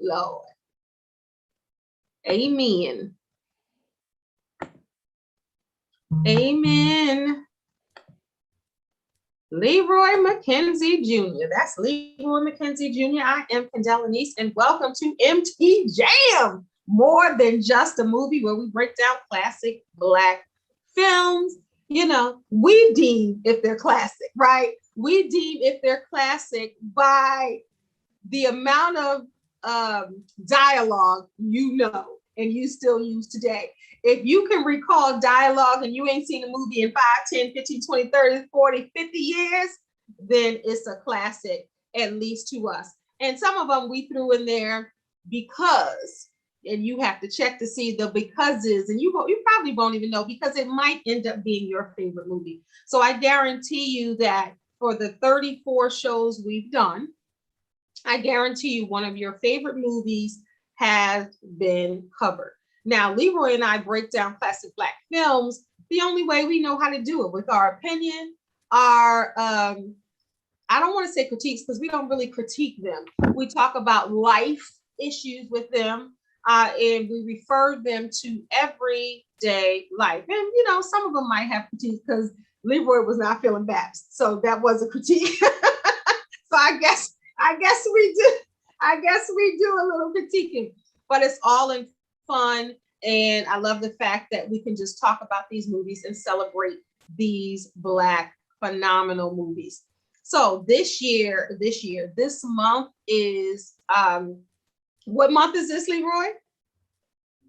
Lord. Amen. Amen. Leroy Mckenzie Jr. That's Leroy Mckenzie Jr. I am Kendell Lenice, and welcome to MT Jam, more than just a movie, where we break down classic Black films. You know, we deem if they're classic, right? We deem if they're classic by the amount of dialogue you know and you still use today. If you can recall dialogue and you ain't seen a movie in 5, 10, 15, 20, 30, 40, 50 years, then it's a classic, at least to us. And some of them we threw in there because, and you have to check to see the becauses, and you probably won't even know, because it might end up being your favorite movie. So I guarantee you that for the 34 shows we've done, I guarantee you one of your favorite movies has been covered. Now, Leroy and I break down classic Black films the only way we know how to do it, with our opinion, our, I don't want to say critiques, because we don't really critique them. We talk about life issues with them, and we refer them to everyday life. And, you know, some of them might have critiques because Leroy was not feeling Baptist. So that was a critique. So I guess we do. I guess we do a little critiquing, but it's all in fun. And I love the fact that we can just talk about these movies and celebrate these Black phenomenal movies. So this month is, what month is this, Leroy?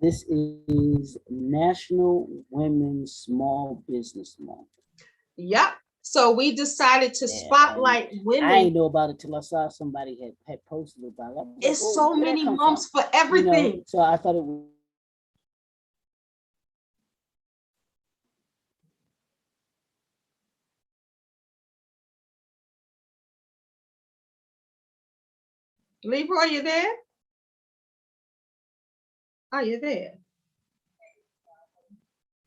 This is National Women's Small Business Month. Yep. So we decided to spotlight women. I didn't know about it till I saw somebody had posted about it. It's like, so many months for everything. You know, so I thought it was. Leroy, you there? Are you there?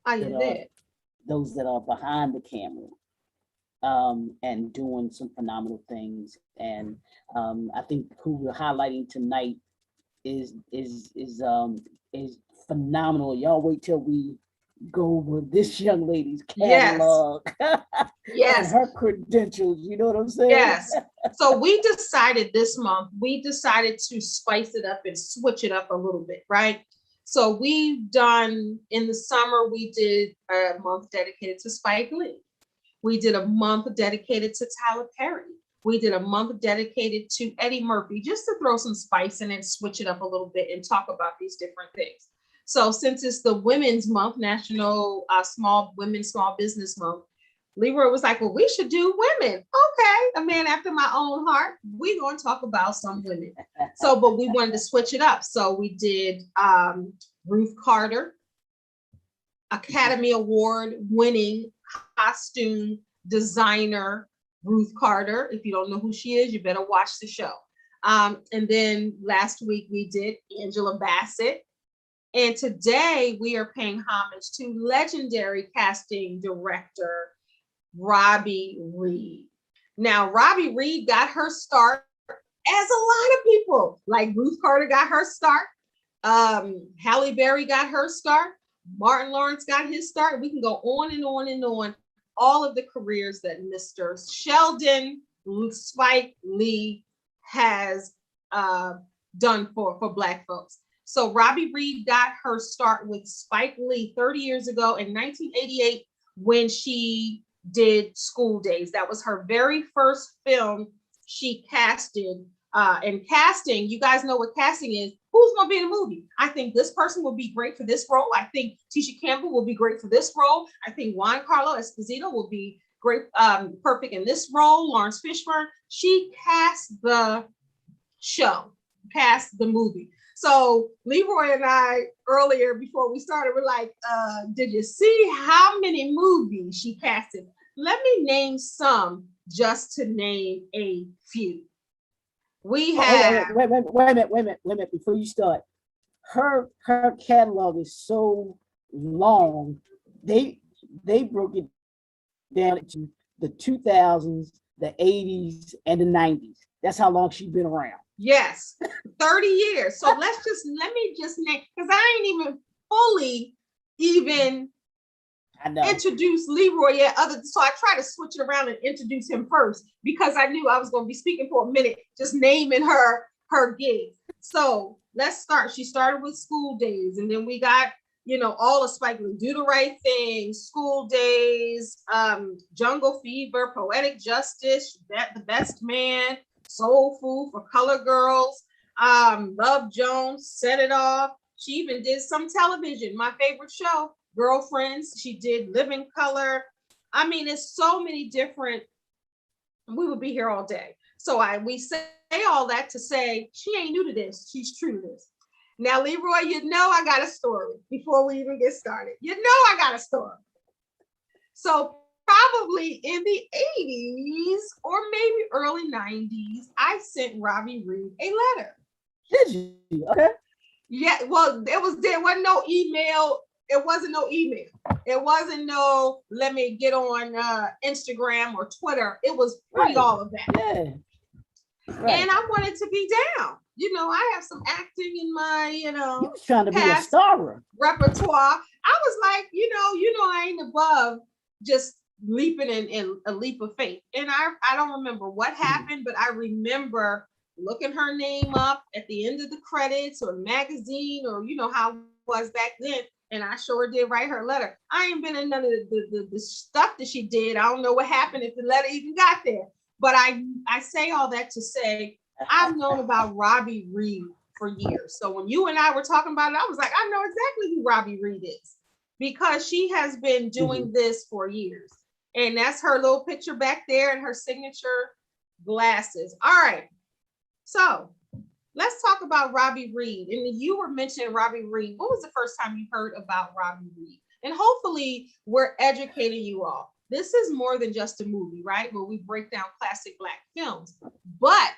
Are you there? Those that are behind the camera. And doing some phenomenal things, and I think who we're highlighting tonight is phenomenal. Y'all wait till we go over this young lady's catalog. Yes. And her credentials. You know what I'm saying? Yes. So we decided this month, to spice it up and switch it up a little bit, right? So we've done, in the summer, we did a month dedicated to Spike Lee. We did a month dedicated to Halle Berry. We did a month dedicated to Eddie Murphy, just to throw some spice in and switch it up a little bit and talk about these different things. So since it's the Women's Month, National Small Business Month, Leroy was like, well, we should do women. Okay, a man after my own heart. We're going to talk about some women. So, but we wanted to switch it up. So we did Ruth Carter, Academy Award winning costume designer Ruth Carter. If you don't know who she is, you better watch the show. And then last week we did Angela Bassett. And today we are paying homage to legendary casting director Robbie Reed. Now, Robbie Reed got her start, as a lot of people, like Ruth Carter got her start. Halle Berry got her start. Martin Lawrence got his start. We can go on and on and on. All of the careers that Mr. Sheldon Spike Lee has done for Black folks. So Robbie Reed got her start with Spike Lee 30 years ago in 1988 when she did School Days. That was her very first film she casted. And casting, you guys know what casting is. Who's going to be in the movie? I think this person will be great for this role. I think Tisha Campbell will be great for this role. I think Juan Carlos Esposito will be great, perfect in this role. Lawrence Fishburne. She cast the show, cast the movie. So Leroy and I, earlier before we started, were like, did you see how many movies she casted? Let me name some, just to name a few. We have wait a minute before you start. Her catalog is so long. They broke it down into the 2000s, the 80s, and the 90s. That's how long she's been around. Yes, 30 years. So let me just name, because I ain't even fully even introduce Leroy yet. So I try to switch it around and introduce him first because I knew I was going to be speaking for a minute, just naming her gigs. So let's start. She started with School Days, and then we got, all of Spike Lee, Do the Right Thing, School Days, Jungle Fever, Poetic Justice, The Best Man, Soul Food for Color Girls, Love Jones, Set It Off. She even did some television. My favorite show, Girlfriends. She did Living Color. I mean, it's so many different. We would be here all day. So we say all that to say she ain't new to this. She's true to this. Now, Leroy, I got a story before we even get started. I got a story. So probably in the 80s or maybe early 90s, I sent Robbie Reed a letter. Did you? Okay. Yeah, well, there wasn't no email. It wasn't no email. It wasn't no, let me get on Instagram or Twitter. It was pre all of that. Yeah. Right. And I wanted to be down. I have some acting in my, you was trying to be a star repertoire. I was like, I ain't above just leaping in a leap of faith. And I don't remember what happened, but I remember looking her name up at the end of the credits or magazine, or how it was back then. And I sure did write her letter. I ain't been in none of the stuff that she did. I don't know what happened if the letter even got there. But I say all that to say, I've known about Robbie Reed for years. So when you and I were talking about it, I was like, I know exactly who Robbie Reed is, because she has been doing this for years. And that's her little picture back there and her signature glasses. All right. So let's talk about Robbie Reed. And you were mentioning Robbie Reed. What was the first time you heard about Robbie Reed? And hopefully we're educating you all. This is more than just a movie, right? Where we break down classic Black films. But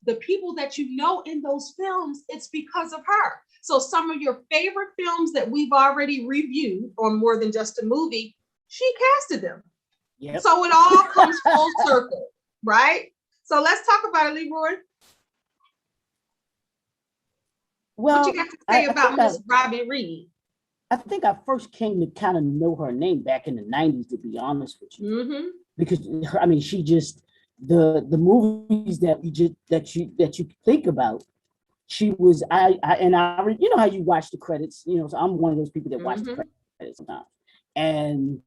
the people that you know in those films, it's because of her. So some of your favorite films that we've already reviewed on More Than Just a Movie, she casted them. Yep. So it all comes full circle, right? So let's talk about it, Leroy. Well, what you got to say about Miss Robbie Reed? I think I first came to kind of know her name back in the 90s, to be honest with you. Because she just, the movies that you think about, she was, you know how you watch the credits, so I'm one of those people that watch the credits sometimes. And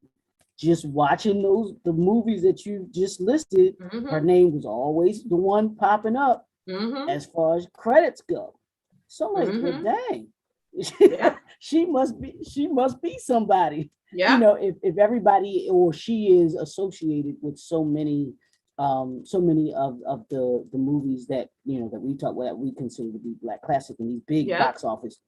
just watching the movies that you just listed, her name was always the one popping up as far as credits go. So like, well, dang, she must be somebody. Yeah. If everybody, or she is associated with so many of the movies that that we talk about, that we consider to be Black classic, and these big box office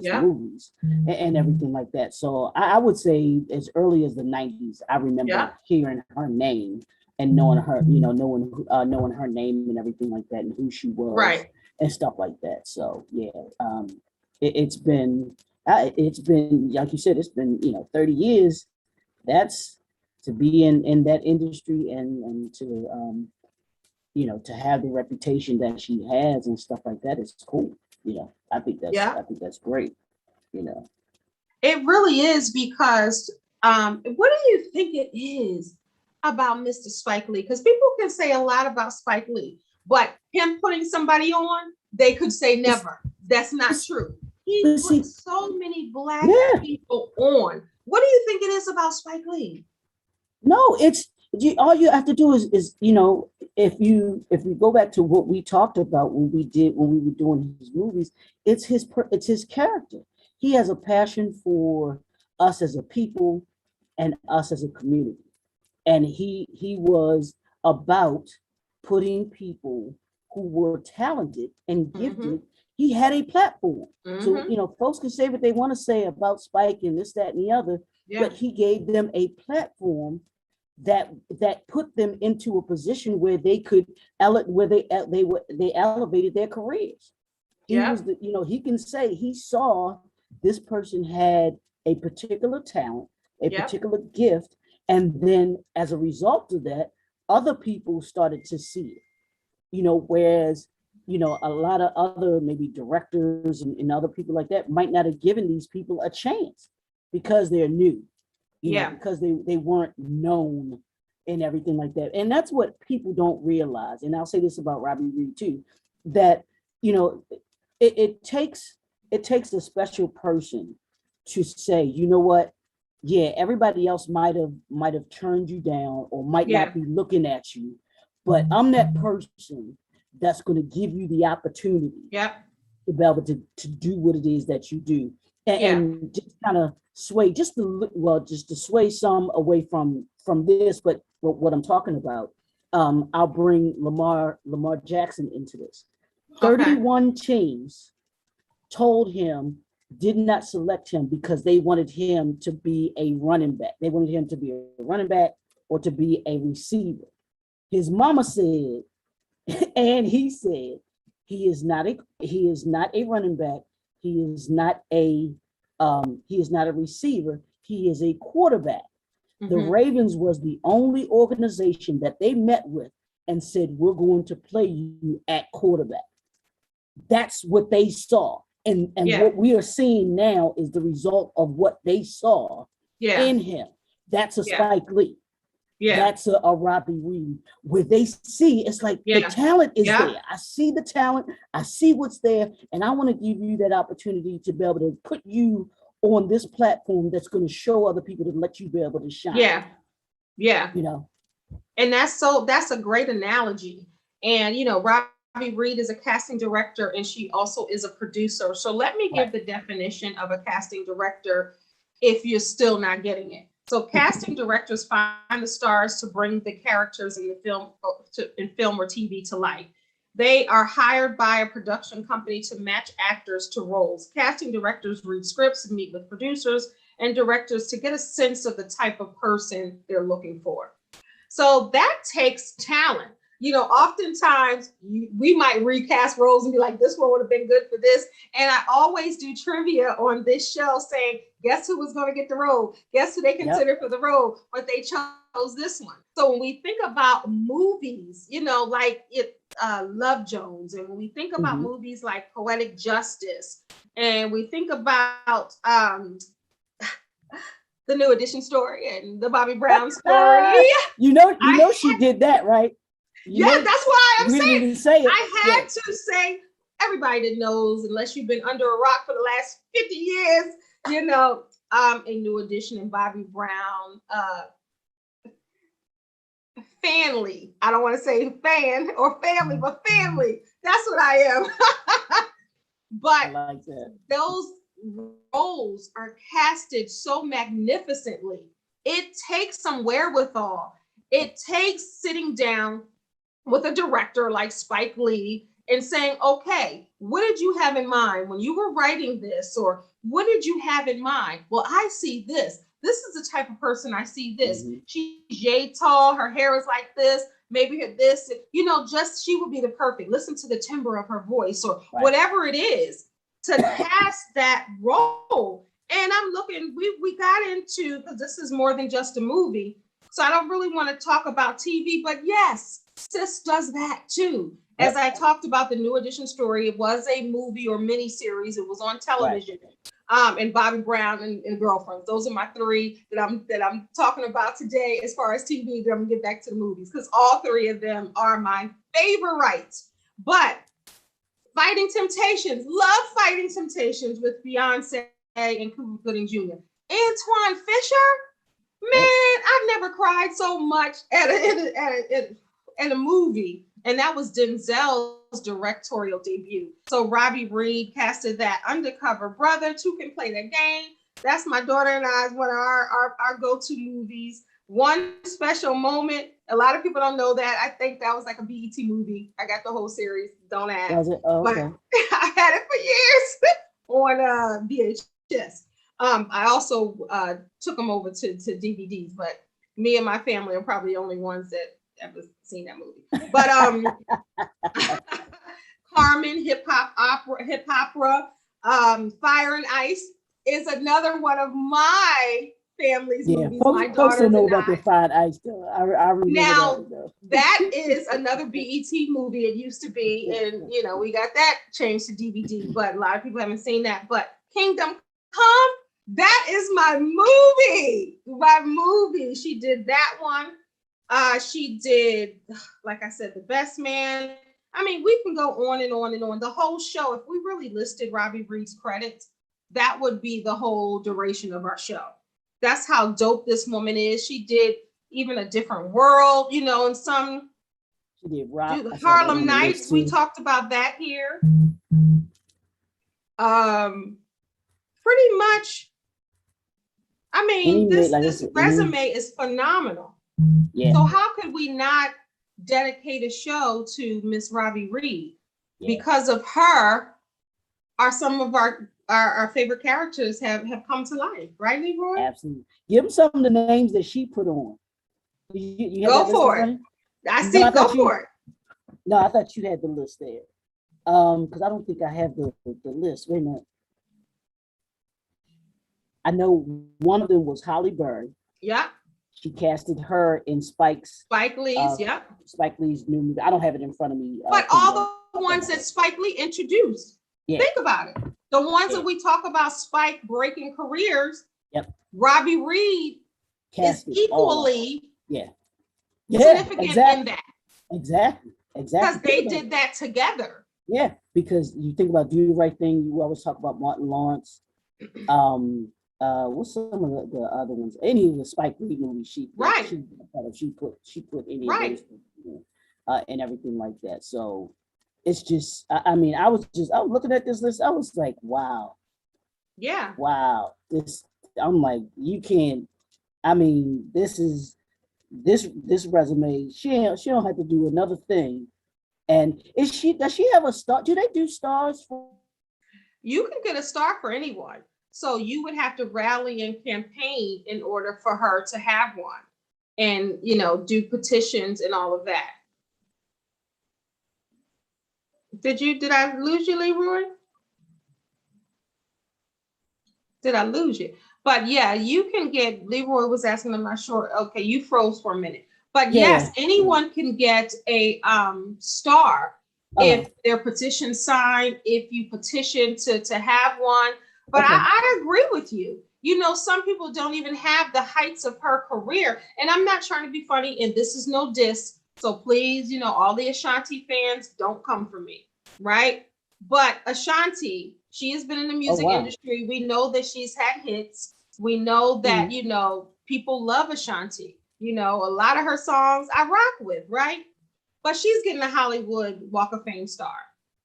movies and everything like that. So I would say as early as the 90s, I remember hearing her name and knowing her, knowing her name and everything like that, and who she was, right, and stuff like that. So it's been like you said, it's been 30 years. That's to be in that industry and to to have the reputation that she has and stuff like that is cool. I think that's great. It really is, because what do you think it is about Mr. Spike Lee? Because people can say a lot about Spike Lee, but him putting somebody on, they could say never. That's not true. He put so many Black people on. What do you think it is about Spike Lee? No, it's all you have to do is if you go back to what we talked about when we were doing his movies, it's his character. He has a passion for us as a people and us as a community, and he was about putting people who were talented and gifted. He had a platform. So, folks can say what they want to say about Spike and this, that, and the other, but he gave them a platform that put them into a position where they could they elevated their careers. He was he can say he saw this person had a particular talent, a particular gift, and then as a result of that, other people started to see it. Whereas a lot of other maybe directors and other people like that might not have given these people a chance because they're new, because they weren't known and everything like that. And that's what people don't realize. And I'll say this about Robbie Reed too, that, it takes a special person to say, you know what, yeah, everybody else might have turned you down or might not be looking at you, but I'm that person that's going to give you the opportunity to be able to do what it is that you do, and just kind of sway, just to sway some away from this. But what I'm talking about, I'll bring Lamar Jackson into this. 31 teams told him, did not select him because they wanted him to be a running back. They wanted him to be a running back or to be a receiver. His mama said, and he said, he is not a running back. He is not a receiver. He is a quarterback. Mm-hmm. The Ravens was the only organization that they met with and said, we're going to play you at quarterback. That's what they saw. And what we are seeing now is the result of what they saw in him. That's a Spike Lee. That's a Robbie Reed, where they see, it's like the talent is there. I see the talent. I see what's there. And I want to give you that opportunity to be able to put you on this platform that's going to show other people to let you be able to shine. And that's a great analogy. And, Robbie Reed is a casting director and she also is a producer. So let me give the definition of a casting director if you're still not getting it. So casting directors find the stars to bring the characters in the film or TV to life. They are hired by a production company to match actors to roles. Casting directors read scripts, meet with producers and directors to get a sense of the type of person they're looking for. So that takes talent. Oftentimes we might recast roles and be like, this one would have been good for this. And I always do trivia on this show saying, guess who was going to get the role? Guess who they considered for the role? But they chose this one. So when we think about movies, like Love Jones, and when we think about movies like Poetic Justice, and we think about the New Edition story and the Bobby Brown story. She did that, right? That's why I'm saying say it. I had to say, everybody that knows, unless you've been under a rock for the last 50 years, a New Edition and Bobby Brown, family. I don't want to say fan or family, but family. That's what I am. But I like that. Those roles are casted so magnificently. It takes some wherewithal. It takes sitting down with a director like Spike Lee and saying, okay, what did you have in mind when you were writing this? Or what did you have in mind? Well, I see this. This is the type of person I see this. Mm-hmm. She's yay tall. Her hair is like this. Maybe this, just she would be the perfect. Listen to the timbre of her voice or whatever it is to cast that role. And I'm looking, we got into, because this is more than just a movie. So I don't really want to talk about TV, but yes, Sis does that too. As I talked about the New Edition story, it was a movie or mini series. It was on television. And Bobby Brown and Girlfriends. Those are my three that I'm talking about today as far as TV. I'm gonna get back to the movies because all three of them are my favorites. But Fighting Temptations, love Fighting Temptations with Beyonce and Cuba Gooding Jr. Antoine Fisher, man, I've never cried so much at a movie. And that was Denzel's directorial debut. So Robbie Reed casted that undercover brother. Two Can Play the Game. That's my daughter and I's one of our go-to movies. One Special Moment. A lot of people don't know that. I think that was like a BET movie. I got the whole series. Don't ask. Was it? Oh, okay. But I had it for years on VHS. I also took them over to DVDs, but me and my family are probably the only ones that ever seen that movie. But Carmen, hip opera, Fire and Ice is another one of my families Yeah, movies. My folks don't daughters know and about I. the fried ice though. I remember Now, that though. that is another BET movie. It used to be, and we got that changed to DVD, but a lot of people haven't seen that. But Kingdom Come, that is my movie. My movie. She did that one. She did, like I said, The Best Man. I mean, we can go on and on and on. The whole show, if we really listed Robbie Reed's credits, that would be the whole duration of our show. That's how dope this woman is. She did even A Different World, and some She did rock. Harlem Nights. We talked about that here. Pretty much. I mean, this resume is phenomenal. Yeah. So how could we not dedicate a show to Miss Robbie Reed? Yeah. Because of her, some of our favorite characters have come to life, right, Leroy? Absolutely. Give them some of the names that she put on. You go for it. I see. Go for it. No, I thought you had the list there. Because I don't think I have the list. Wait a minute. I know one of them was Halle Berry. Yeah. She casted her in Spike Lee's, Spike Lee's new movie. I don't have it in front of me. But all the ones that Spike Lee introduced. Yeah. Think about it. The ones that we talk about Spike breaking careers. Yep. Robbie Reed is equally significant in that. Exactly. Because they did that together. Yeah, because you think about Do the Right Thing, you always talk about Martin Lawrence. What's some of the other ones? Any of the Spike Lee movies she put any of those, and everything like that. So it's just, I was looking at this list. I was like, wow. Yeah. Wow. I'm like, you can't. This resume. She don't have to do another thing. And does she have a star? Do they do stars for? You can get a star for anyone. So you would have to rally and campaign in order for her to have one, and do petitions and all of that. Did I lose you, Leroy? Did I lose you? But yeah, you can get, Leroy was asking, I'm not sure. Okay, you froze for a minute. But yes, anyone can get a star if their petition signed, if you petition to have one. But I agree with you. Some people don't even have the heights of her career. And I'm not trying to be funny, and this is no diss. So please, all the Ashanti fans, don't come for me, right? But Ashanti, she has been in the music industry. We know that she's had hits. We know that, people love Ashanti. A lot of her songs I rock with, right? But she's getting a Hollywood Walk of Fame star.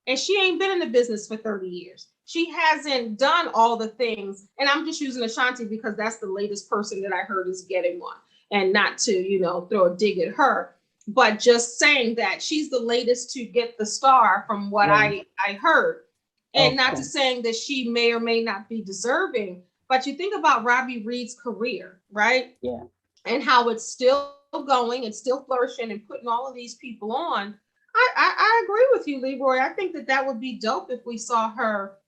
And she ain't been in the business for 30 years. She hasn't done all the things. And I'm just using Ashanti because that's the latest person that I heard is getting one. And not to, throw a dig at her, but just saying that she's the latest to get the star from what I heard. And not to saying that she may or may not be deserving, but you think about Robbie Reed's career, right? Yeah. And how it's still going and still flourishing and putting all of these people on. I agree with you, Leroy. I think that would be dope if we saw her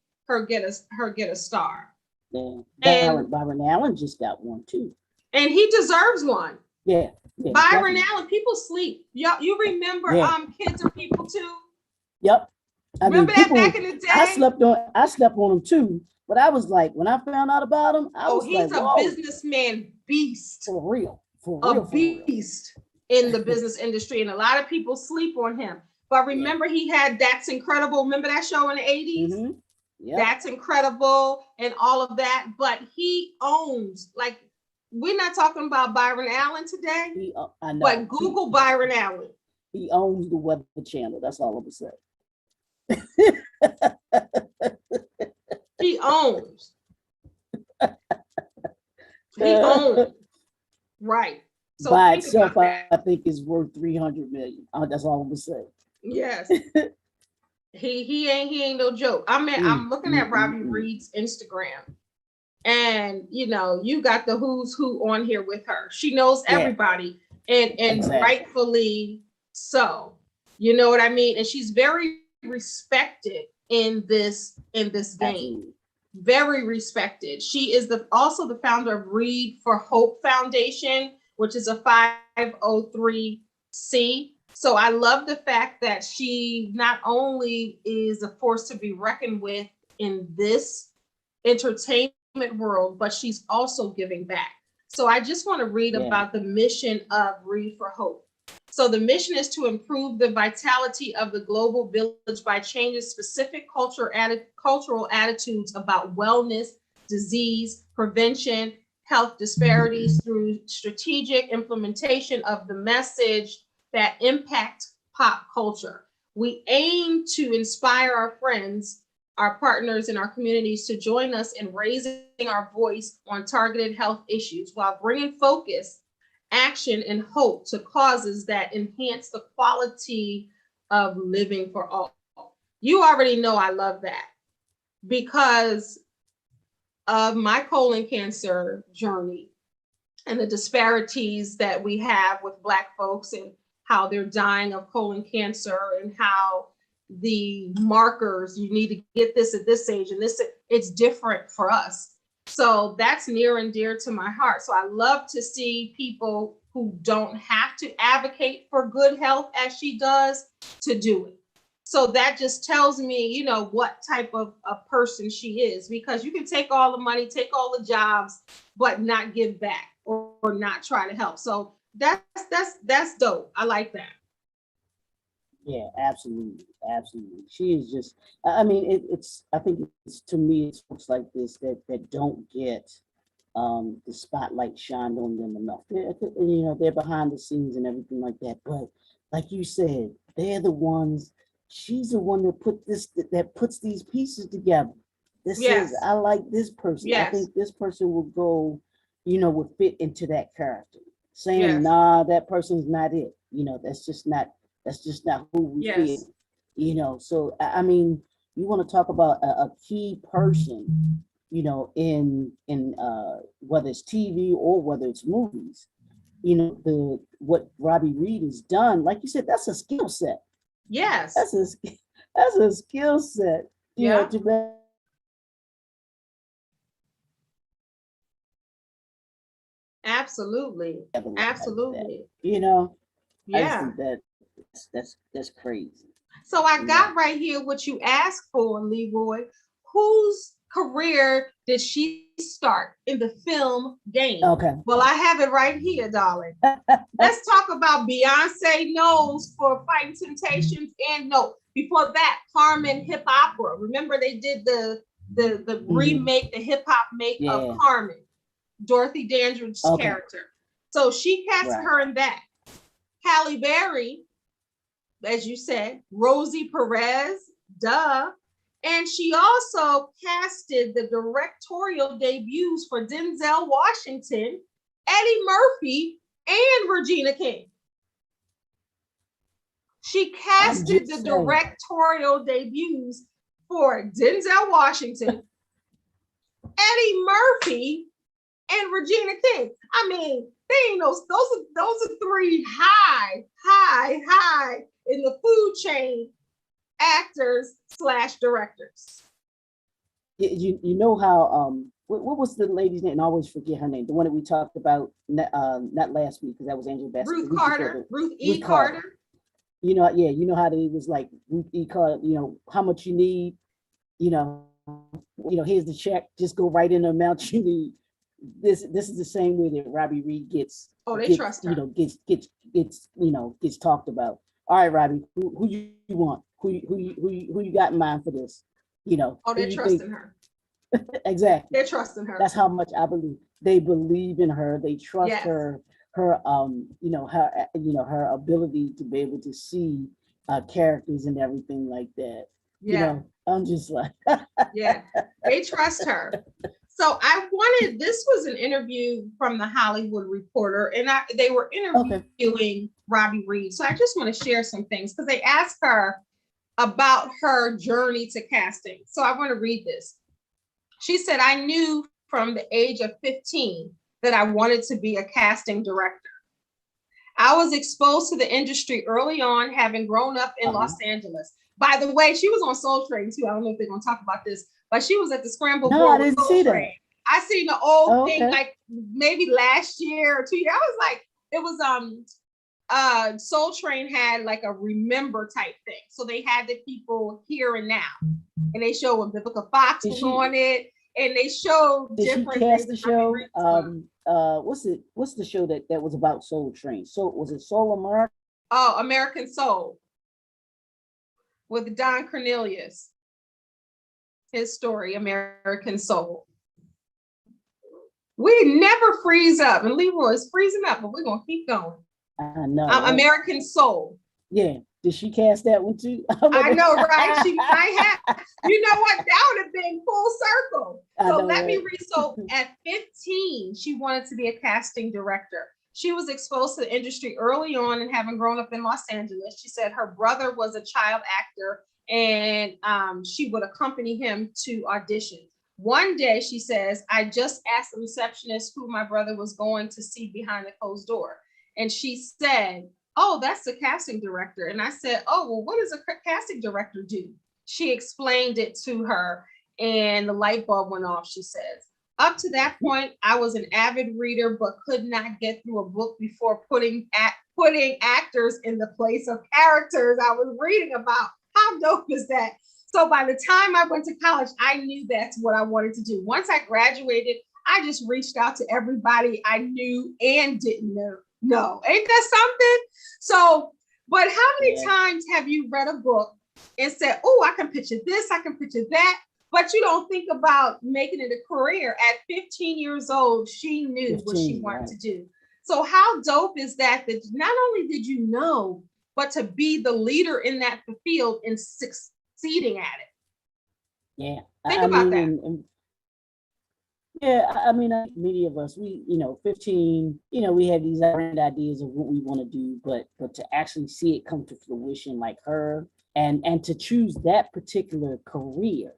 get a star. Yeah. And Byron Allen just got one too. And he deserves one. Yeah. Byron Allen, people sleep. You remember Kids Are People Too? Yep. Remember that back in the day? I slept on him too. But I was like, when I found out about him, he's a businessman beast. For real. Beast in the business industry. And a lot of people sleep on him. But remember, he had That's Incredible. Remember that show in the 80s? Mm-hmm. Yep. That's Incredible and all of that. But he owns, like, we're not talking about Byron Allen today. I know. But Google Byron Allen. He owns the Weather Channel. That's all I'm going to say. He owns. Right. So by itself, I think is worth 300 million. That's all I'm gonna say. Yes. he ain't no joke. I'm looking at Robbie Reed's Instagram, and you got the who's who on here with her. She knows everybody, and exactly. Rightfully so. You know what I mean? And she's very respected in this game. very respected. She is also the founder of Reed for Hope Foundation, which is a 503c. So I love the fact that she not only is a force to be reckoned with in this entertainment world, but she's also giving back. So I just want to read about the mission of Reed for Hope. So the mission is to improve the vitality of the global village by changing specific cultural attitudes about wellness, disease, prevention, health disparities through strategic implementation of the message that impact pop culture. We aim to inspire our friends, our partners, and our communities to join us in raising our voice on targeted health issues while bringing focus, action, and hope to causes that enhance the quality of living for all. You already know I love that because of my colon cancer journey and the disparities that we have with Black folks and how they're dying of colon cancer and how the markers, you need to get this at this age and this, it's different for us. So that's near and dear to my heart. So I love to see people who don't have to advocate for good health as she does to do it. So that just tells me, you know, what type of a person she is, because you can take all the money, take all the jobs, but not give back or not try to help. So that's dope. I like that. Yeah, absolutely, absolutely. She is just, I mean, I think it's, to me, it's folks like this that don't get the spotlight shined on them enough. They're behind the scenes and everything like that. But like you said, they're the ones, she's the one that puts these pieces together. That says, I like this person. I think this person will go, will fit into that character. Saying, nah, that person's not it. That's just not who we feel. So I mean, you want to talk about a key person, in whether it's TV or whether it's movies, what Robbie Reed has done, like you said, that's a skill set. Yes. That's a skill set. Absolutely. Absolutely. I just think that's crazy. So I got right here what you asked for, Leroy. Whose career did she start in the film game? Okay. Well, I have it right here, darling. Let's talk about Beyonce Knowles for Fighting Temptations, and before that, Carmen Hip Opera. Remember they did the remake, the hip hop make of Carmen, Dorothy Dandridge's character. So she cast her in that. Halle Berry, as you said, Rosie Perez, duh. And she also casted the directorial debuts for Denzel Washington, Eddie Murphy, and Regina King. She casted the directorial debuts for Denzel Washington, Eddie Murphy, and Regina King. I mean, they ain't those are three high in the food chain actors / directors. You know how what was the lady's name? I always forget her name. The one that we talked about not last week, because that was Angela Bassett. Ruth Carter. Ruth E. Carter. You know how they was like, Ruth E. Carter, how much you need, here's the check, just go right in the amount you need. This is the same way that Robbie Reed gets trust her. Gets talked about. All right, Robbie, who you want? Who you got in mind for this? They're trusting her. Exactly. They're trusting her. That's how much I believe. They believe in her. They trust her her ability to be able to see characters and everything like that. I'm just like they trust her. So this was an interview from the Hollywood Reporter, and they were interviewing Robbie Reed. So I just want to share some things because they asked her about her journey to casting. So I want to read this. She said, I knew from the age of 15 that I wanted to be a casting director. I was exposed to the industry early on, having grown up in Los Angeles. By the way, she was on Soul Train too. I don't know if they're gonna talk about this, but she was at the Scramble No, board I with didn't Soul see Train. that. I seen the old Oh, thing okay. like maybe last year or 2 years. I was like, it was Soul Train had like a remember type thing. So they had the people here and now. And they showed when Vivica Fox was on it, and they showed Did she different cast things. the show? What's the show that was about Soul Train? So was it Soul America? Oh, American Soul with Don Cornelius. His story, American Soul. We never freeze up, and Leroy's freezing up, but we're gonna keep going. I know. American Soul. Yeah. Did she cast that one too? I know, right? She might have. You know what? That would have been full circle. So let me read. So at 15, she wanted to be a casting director. She was exposed to the industry early on, and having grown up in Los Angeles, she said her brother was a child actor, and she would accompany him to auditions. One day, she says, I just asked the receptionist who my brother was going to see behind the closed door. And she said, oh, that's the casting director. And I said, oh, well, what does a casting director do? She explained it to her, and the light bulb went off, she says. Up to that point, I was an avid reader, but could not get through a book before putting actors in the place of characters I was reading about. How dope is that? So by the time I went to college, I knew that's what I wanted to do. Once I graduated, I just reached out to everybody I knew and didn't know. No, ain't that something? So, but how many times have you read a book and said, oh, I can picture this, I can picture that, but you don't think about making it a career? At 15 years old, she knew what she wanted to do. So how dope is that, that not only did you know, but to be the leader in that field and succeeding at it. Yeah. Think about that. Yeah, I mean, many of us, we, 15, we have these grand ideas of what we want to do, but to actually see it come to fruition like her, and to choose that particular career,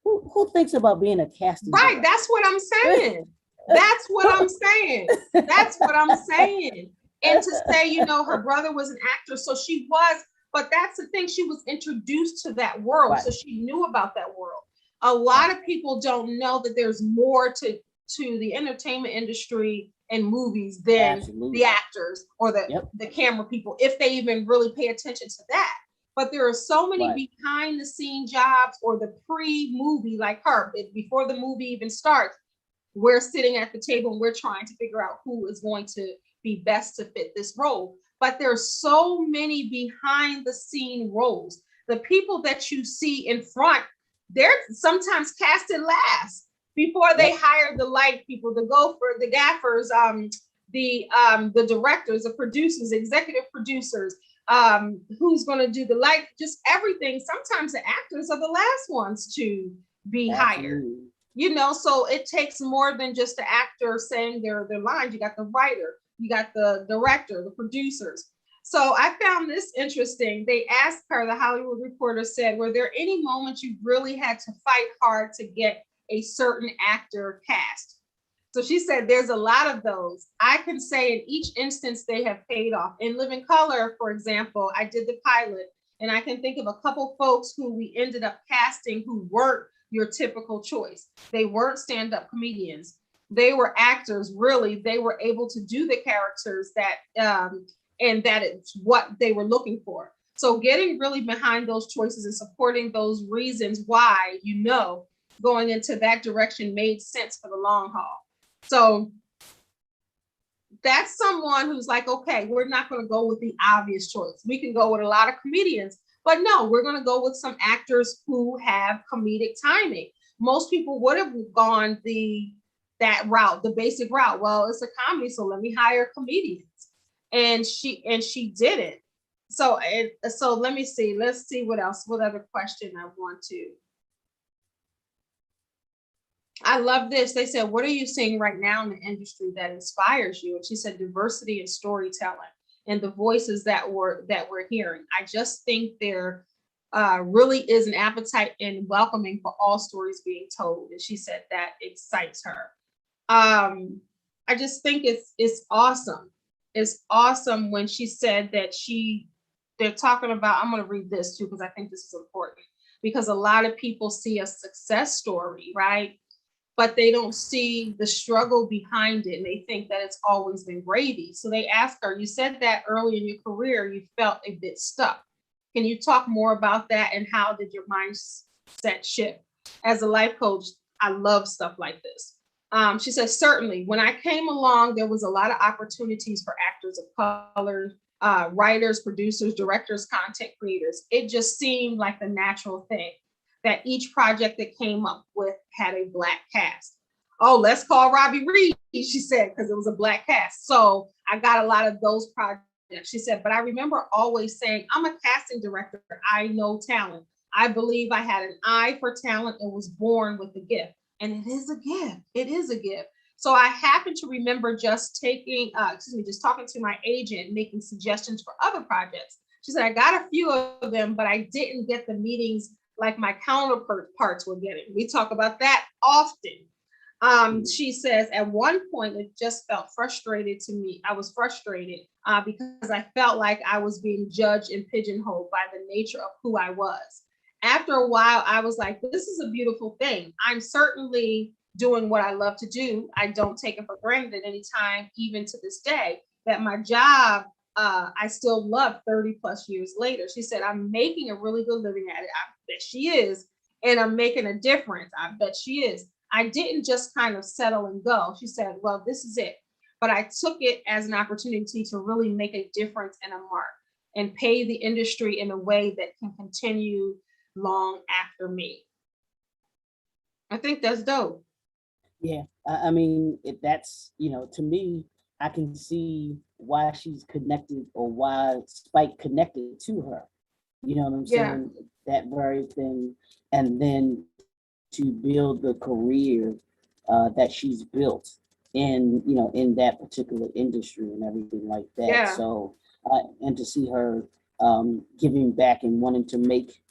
who thinks about being a casting director? That's what I'm saying. That's what I'm saying. That's what I'm saying. And to say, her brother was an actor, so she was, but that's the thing, she was introduced to that world, right. So she knew about that world. A lot of people don't know that there's more to the entertainment industry and movies than the actors or the camera people, if they even really pay attention to that. But there are so many behind the scene jobs, or the pre-movie, like her, before the movie even starts, we're sitting at the table and we're trying to figure out who is going to be best to fit this role. But there's so many behind the scene roles. The people that you see in front, they're sometimes casted last before they hire the light people, the gopher, the gaffers, the directors, the producers, executive producers, who's going to do the light, just everything. Sometimes the actors are the last ones to be hired. So it takes more than just the actor saying their lines. You got the writer, you got the director, the producers. So I found this interesting. They asked her, the Hollywood Reporter said, were there any moments you really had to fight hard to get a certain actor cast? So she said, there's a lot of those. I can say in each instance, they have paid off. In Living Color, for example, I did the pilot, and I can think of a couple folks who we ended up casting who weren't your typical choice. They weren't stand-up comedians. They were actors, really. They were able to do the characters and that it's what they were looking for. So getting really behind those choices and supporting those reasons why, going into that direction made sense for the long haul. So that's someone who's like, okay, we're not going to go with the obvious choice. We can go with a lot of comedians, but no, we're going to go with some actors who have comedic timing. Most people would have gone that route, the basic route. Well, it's a comedy, so let me hire comedians. And she did it. So let me see. Let's see what else. What other question I want to. I love this. They said, what are you seeing right now in the industry that inspires you? And she said, diversity and storytelling and the voices that we're hearing. I just think there really is an appetite and welcoming for all stories being told. And she said that excites her. I just think it's awesome. It's awesome when she said that they're talking about, I'm going to read this too, because I think this is important, because a lot of people see a success story, right? But they don't see the struggle behind it. And they think that it's always been gravy. So they ask her, you said that early in your career, you felt a bit stuck. Can you talk more about that? And how did your mindset shift? As a life coach, I love stuff like this. She says, certainly, when I came along, there was a lot of opportunities for actors of color, writers, producers, directors, content creators. It just seemed like the natural thing that each project that came up with had a Black cast. Oh, let's call Robbie Reed, she said, because it was a Black cast. So I got a lot of those projects. She said, but I remember always saying, I'm a casting director. I know talent. I believe I had an eye for talent and was born with a gift. And it is a gift. It is a gift. So I happen to remember just just talking to my agent, making suggestions for other projects. She said, I got a few of them, but I didn't get the meetings like my counterparts were getting. We talk about that often. She says, at one point, it just felt frustrated to me. I was frustrated because I felt like I was being judged and pigeonholed by the nature of who I was. After a while, I was like, this is a beautiful thing. I'm certainly doing what I love to do. I don't take it for granted at any time, even to this day, that my job, I still love 30 plus years later. She said, I'm making a really good living at it. I bet she is. And I'm making a difference. I bet she is. I didn't just kind of settle and go. She said, well, this is it. But I took it as an opportunity to really make a difference and a mark and pay the industry in a way that can continue long after me. I think that's dope. Yeah, I mean, that's, to me, I can see why she's connected, or why Spike connected to her. You know what I'm saying? That very thing. And then to build the career that she's built in, in that particular industry and everything like that. Yeah. So, and to see her giving back and wanting to make,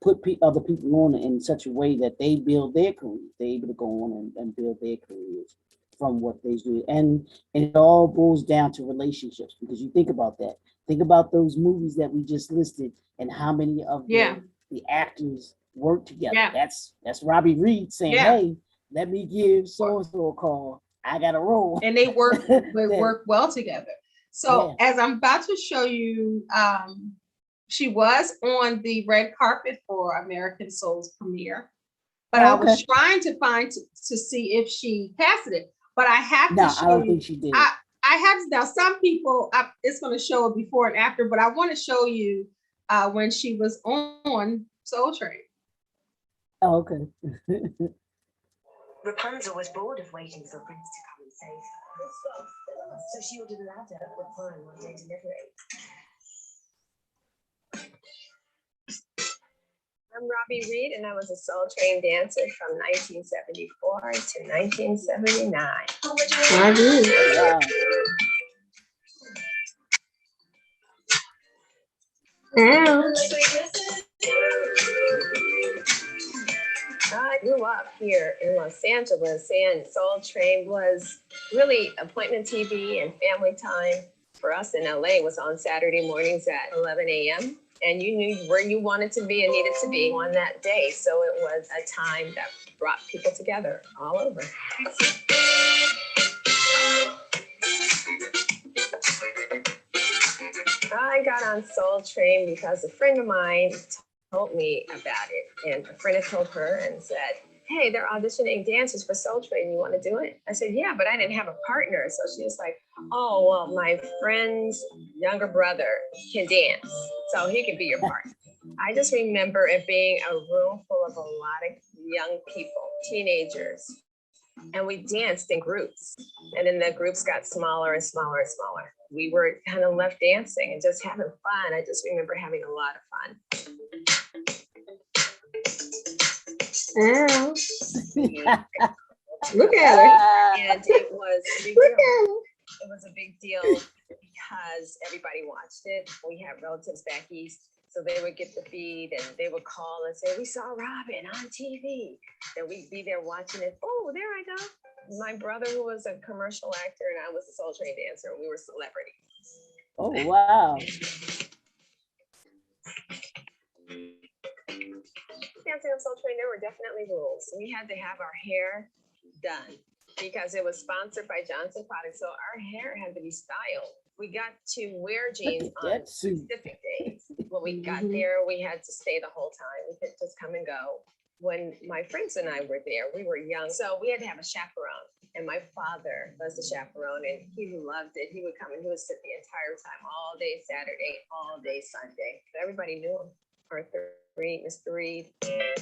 put other people on in such a way that they build their careers, they're able to go on and build their careers from what they do. And it all boils down to relationships, because you think about that. Think about those movies that we just listed and how many of the actors work together. Yeah. That's Robbie Reed saying, hey, let me give so-and-so a call. I got a role. And they work well together. So as I'm about to show you, she was on the red carpet for American Soul's premiere, but I was trying to find to see if she casted it. But I have to show I don't think she did. I have now. Some people, it's going to show a before and after, but I want to show you when she was on Soul Train. Oh, okay. Rapunzel was bored of waiting for Prince to come and save her, so she ordered a ladder with fire one day delivery. I'm Robbie Reed, and I was a Soul Train dancer from 1974 to 1979. I grew up here in Los Angeles, and Soul Train was really appointment TV and family time. For us in LA, was on Saturday mornings at 11 a.m. And you knew where you wanted to be and needed to be on that day. So it was a time that brought people together all over. I got on Soul Train because a friend of mine told me about it. And a friend had told her and said, hey, they're auditioning dancers for Soul Train. You want to do it? I said, yeah, but I didn't have a partner. So she was like, oh, well, my friend's younger brother can dance, so he can be your partner. I just remember it being a room full of a lot of young people, teenagers, and we danced in groups. And then the groups got smaller and smaller and smaller. We were kind of left dancing and just having fun. I just remember having a lot of fun. Look at her. And it was a big deal. It was a big deal because everybody watched it. We have relatives back east, so they would get the feed and they would call and say, we saw Robin on TV. Then we'd be there watching it. Oh, there I go. My brother, who was a commercial actor, and I was a Soul Train dancer, and we were celebrities. Oh, wow. Dancing on Soul Train, there were definitely rules. We had to have our hair done because it was sponsored by Johnson Products. So our hair had to be styled. We got to wear jeans on specific days. When we got there, we had to stay the whole time. We couldn't just come and go. When my friends and I were there, we were young, so we had to have a chaperone. And my father was the chaperone, and he loved it. He would come and he would sit the entire time, all day Saturday, all day Sunday. Everybody knew him. Arthur Reed, Mr. Reed. I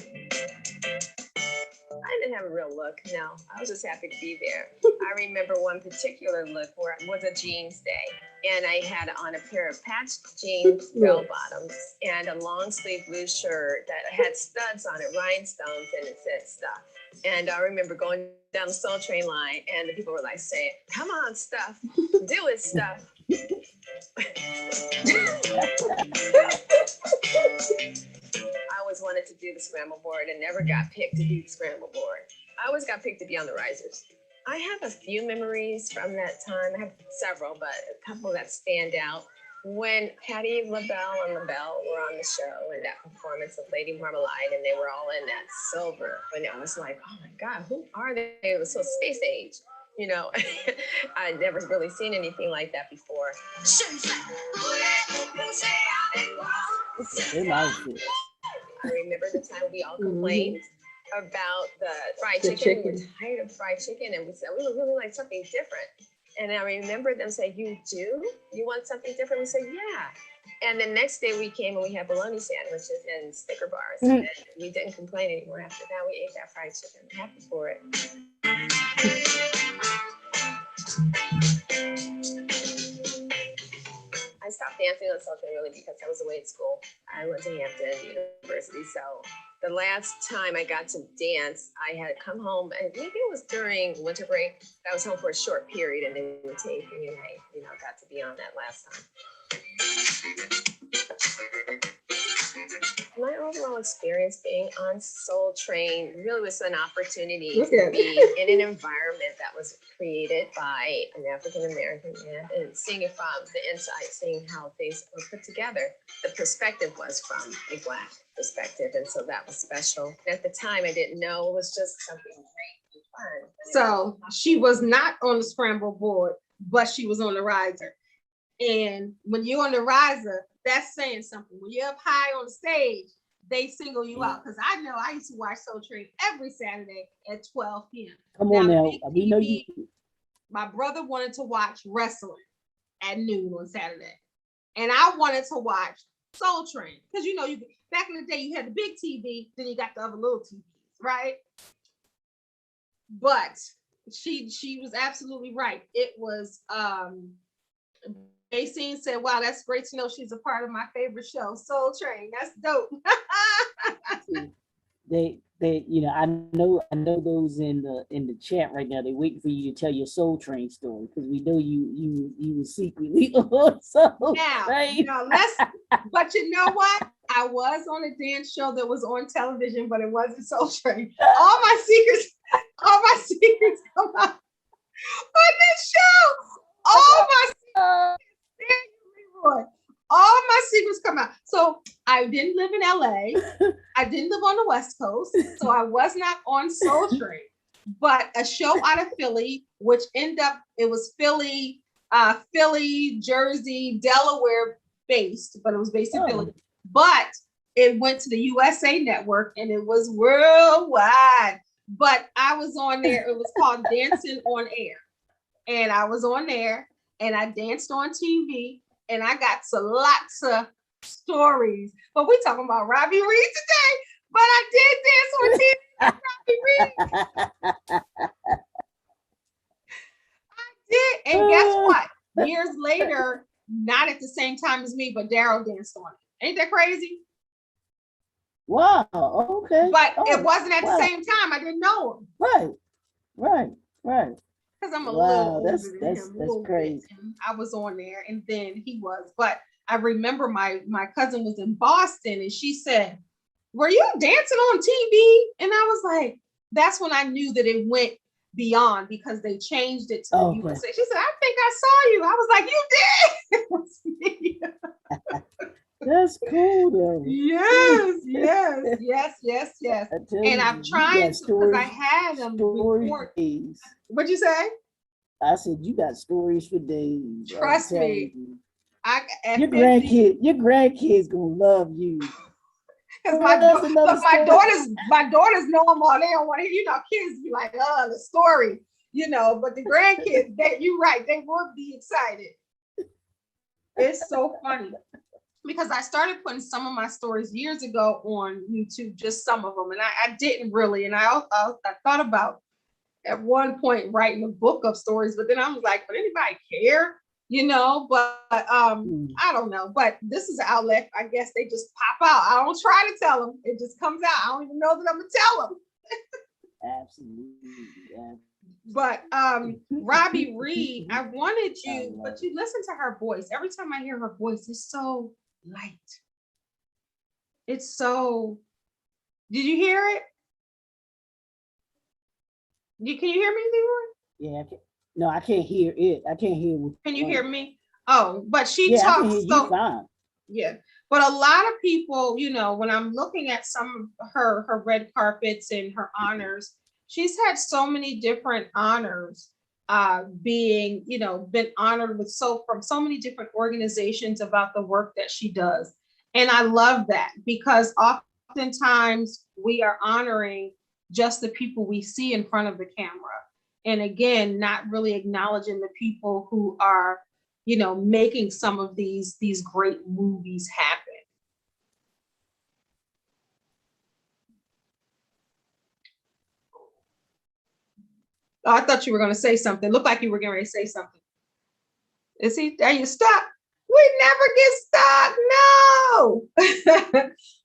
didn't have a real look, no. I was just happy to be there. I remember one particular look where it was a jeans day, and I had on a pair of patched jeans, bell bottoms, and a long sleeve blue shirt that had studs on it, rhinestones, and it said stuff. And I remember going down the Soul Train line, and the people were like saying, "Come on, Stuff, do it, Stuff." I always wanted to do the scramble board and never got picked to do the scramble board. I always got picked to be on the risers. I have a few memories from that time. I have several, but a couple that stand out. When Patti LaBelle and LaBelle were on the show and that performance of Lady Marmalade, and they were all in that silver, and I was like, oh my God, who are they? It was so space age. You know, I'd never really seen anything like that before. I remember the time we all complained about the fried chicken. We were tired of fried chicken, and we said we would really like something different. And I remember them saying, "You do? You want something different?" We said, "Yeah." And the next day we came and we had bologna sandwiches and Snicker bars. And we didn't complain anymore after that. We ate that fried chicken. I'm happy for it. I stopped dancing on Soul Train really because I was away at school. I went to Hampton University, so the last time I got to dance, I had come home, and maybe it was during winter break. I was home for a short period, and they were taping, and I, got to be on that last time. My overall experience being on Soul Train really was an opportunity to be in an environment that was created by an African-American man, and seeing it from the inside, seeing how things were put together. The perspective was from a Black perspective, and so that was special. At the time, I didn't know. It was just something great and fun. So she was not on the scramble board, but she was on the riser. And when you're on the riser, that's saying something. When you're up high on the stage, they single you out. Because I know I used to watch Soul Train every Saturday at 12 p.m. Come on now. We know you. My brother wanted to watch wrestling at noon on Saturday. And I wanted to watch Soul Train. Because, you back in the day, you had the big TV, then you got the other little TVs, right? But she was absolutely right. It was, Basine said, "Wow, that's great to know she's a part of my favorite show, Soul Train. That's dope." they I know those in the chat right now. They waiting for you to tell your Soul Train story, because we know you were secretly on Soul Train. But you know what? I was on a dance show that was on television, but it wasn't Soul Train. All my secrets come out on this show. All my secrets come out. So I didn't live in LA. I didn't live on the West Coast. So I was not on Soul Train. But a show out of Philly, which it was Philly, Jersey, Delaware based, but it was based in Philly. But it went to the USA Network, and it was worldwide. But I was on there. It was called Dancing on Air. And I was on there, and I danced on TV, and I got lots of stories. But we're talking about Robbie Reed today, but I did dance on TV with Robbie Reed. I did, and guess what? Years later, not at the same time as me, but Daryl danced on it. Ain't that crazy? Wow, okay. But it wasn't at the same time. I didn't know him. Right. Because I'm a little older than him. That's crazy. I was on there, and then he was. But I remember my cousin was in Boston, and she said, "Were you dancing on TV?" And I was like, that's when I knew that it went Beyond because they changed it to the Okay. USA. She said, I think I saw you. I was like, you did. It was me. That's cool though. Yes. I tell And you, I'm you trying got to, because stories, I had them stories for record. days. What'd you say? I said you got stories for days. I'm Trust telling me. you. At Your 50, grandkids gonna love you. because That's another look, my story. daughters know them all. They don't want to hear, kids be like, the story, but the grandkids, you're right, they would be excited. It's so funny because I started putting some of my stories years ago on YouTube, just some of them, and I didn't really, and I thought about at one point writing a book of stories, but then I was like, would anybody care? But I don't know. But this is an outlet. I guess they just pop out. I don't try to tell them. It just comes out. I don't even know that I'm gonna tell them. Absolutely. Yeah. But Robbie Reed, I wanted you, but you listen to her voice. Every time I hear her voice, it's so light. It's so. Did you hear it? Can you hear me, Leroy? Yeah. No, I can't hear it. I can't hear. Can you hear me? Oh, but she Yeah, talks I can hear you fine. Yeah, but a lot of people, when I'm looking at some of her red carpets and her honors, she's had so many different honors, being, been honored with from so many different organizations about the work that she does. And I love that because oftentimes we are honoring just the people we see in front of the camera. And again, not really acknowledging the people who are, making some of these great movies happen. Oh, I thought you were going to say something. Looked like you were getting ready to say something. Is he? Are you stuck? We never get stuck. No.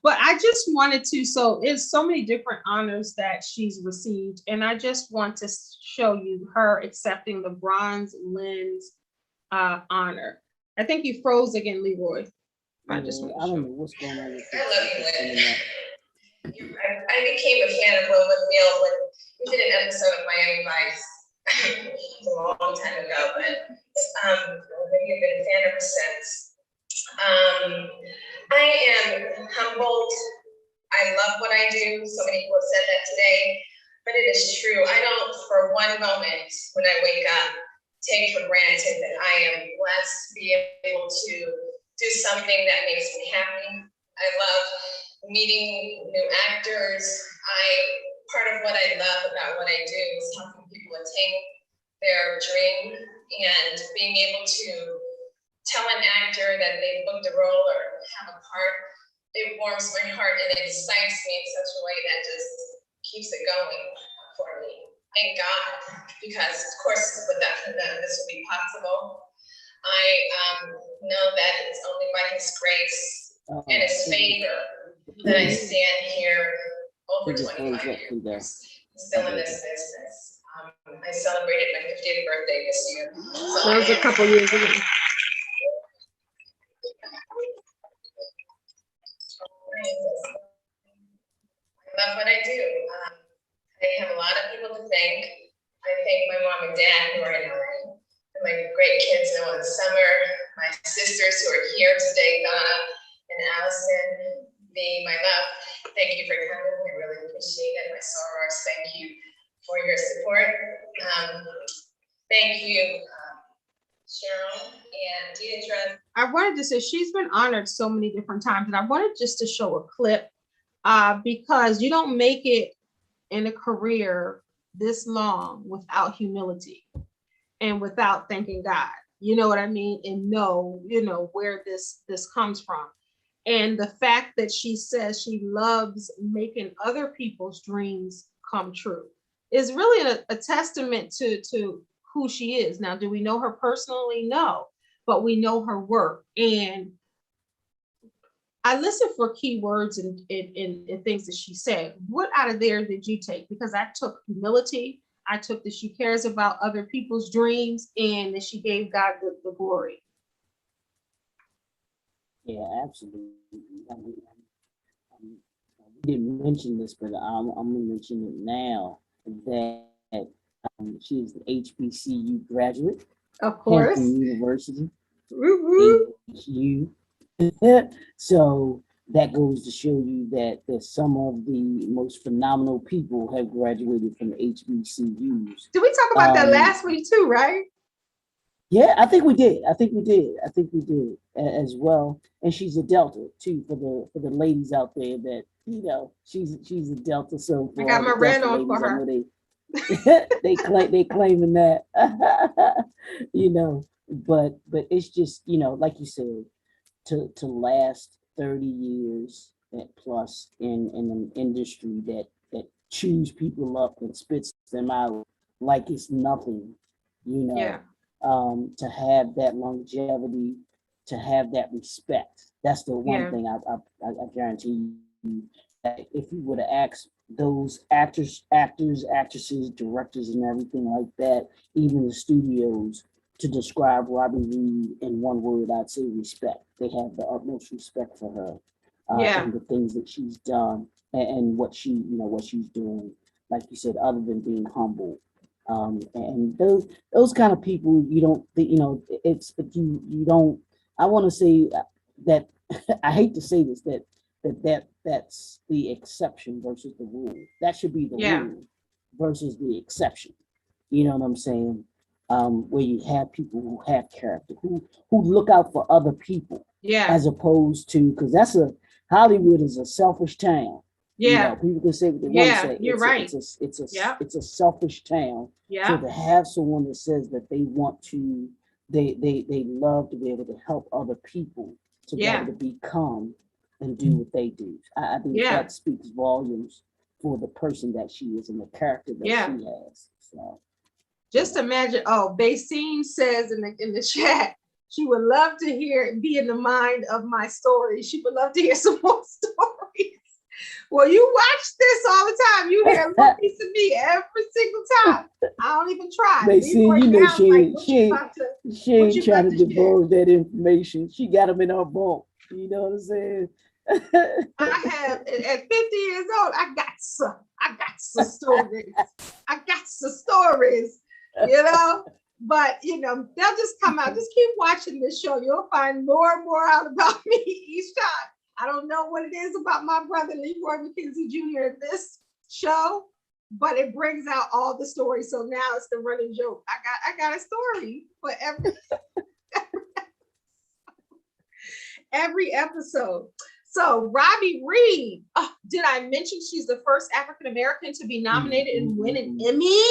But I just wanted to. So it's so many different honors that she's received, and I just want to show you her accepting the bronze lens honor. I think you froze again, Leroy. I don't know what's going on with this. I love you, Lynn. I became a fan of Will McNeil when we did an episode of Miami Vice a long time ago, but I've been a fan ever since. I am humbled. I love what I do. So many people have said that today, but it is true. I don't, for one moment, when I wake up, take for granted that I am blessed to be able to do something that makes me happy. I love meeting new actors. Part of what I love about what I do is helping people attain their dream and being able to tell an actor that they booked a role or have a part. It warms my heart and it excites me in such a way that just keeps it going for me. Thank God, because of course without him this would be possible. I know that it's only by his grace and his favor that I stand here over 25 years, still in this business. I celebrated my 50th birthday this year. So that was a couple years ago. I love what I do. I have a lot of people to thank. I thank my mom and dad who are in LA, and my great kids now in the summer, my sisters who are here today, Donna and Allison, my love. Thank you for coming. I really appreciate it. My sorors, thank you for your support. Thank you, Cheryl and Deidre. I wanted to say she's been honored so many different times, and I wanted just to show a clip because you don't make it in a career this long without humility and without thanking God. You know what I mean? And know where this comes from. And the fact that she says she loves making other people's dreams come true is really a testament to who she is. Now, do we know her personally? No, but we know her work. And I listened for keywords and things that she said. What out of there did you take? Because I took humility. I took that she cares about other people's dreams and that she gave God the glory. Yeah, absolutely. We didn't mention this, but I'm gonna mention it now that She is the HBCU graduate, Of course. Hampton University. Woo-woo. HU. So that goes to show you that some of the most phenomenal people have graduated from HBCUs. Did we talk about that last week too, right? Yeah, I think we did. I think we did as well. And she's a Delta too, for the ladies out there that, you know, she's a Delta. So I got my red on for her. They claiming that, you know, but it's just, you know, like you said, to last 30 years plus in an industry that chews people up and spits them out like it's nothing, you know. Yeah. To have that longevity, to have that respect. That's the one thing I guarantee you, that if you would have asked those actors, actresses, directors, and everything like that, even the studios, to describe Robbie Reed in one word, I'd say respect. They have the utmost respect for her, and the things that she's done, and what she's doing. Like you said, other than being humble. And those kind of people, you don't, you know, you don't. I want to say that I hate to say this, that's the exception versus the rule. That should be the rule versus the exception. You know what I'm saying? Where you have people who have character, who look out for other people, as opposed to, because Hollywood is a selfish town. You know, people can say what they want to say. You're right. It's a selfish town. So to have someone that says that they want to, they love to be able to help other people to be able to become and do what they do. I think that speaks volumes for the person that she is and the character that she has. So just imagine. Oh, Basine says in the chat, she would love to be in the mind of my story. She would love to hear some more stories. Well, you watch this all the time. You hear a little piece of me every single time. I don't even try. They see, you know, she ain't trying to divulge that information. She got them in her vault. You know what I'm saying? I have, at 50 years old, I got some stories. You know, but you know, they'll just come out. Just keep watching this show. You'll find more and more out about me each time. I don't know what it is about my brother Leroy Mckenzie Jr. in this show, but it brings out all the stories. So now it's the running joke. I got a story for every episode. So Robbie Reed, did I mention she's the first African American to be nominated and win an Emmy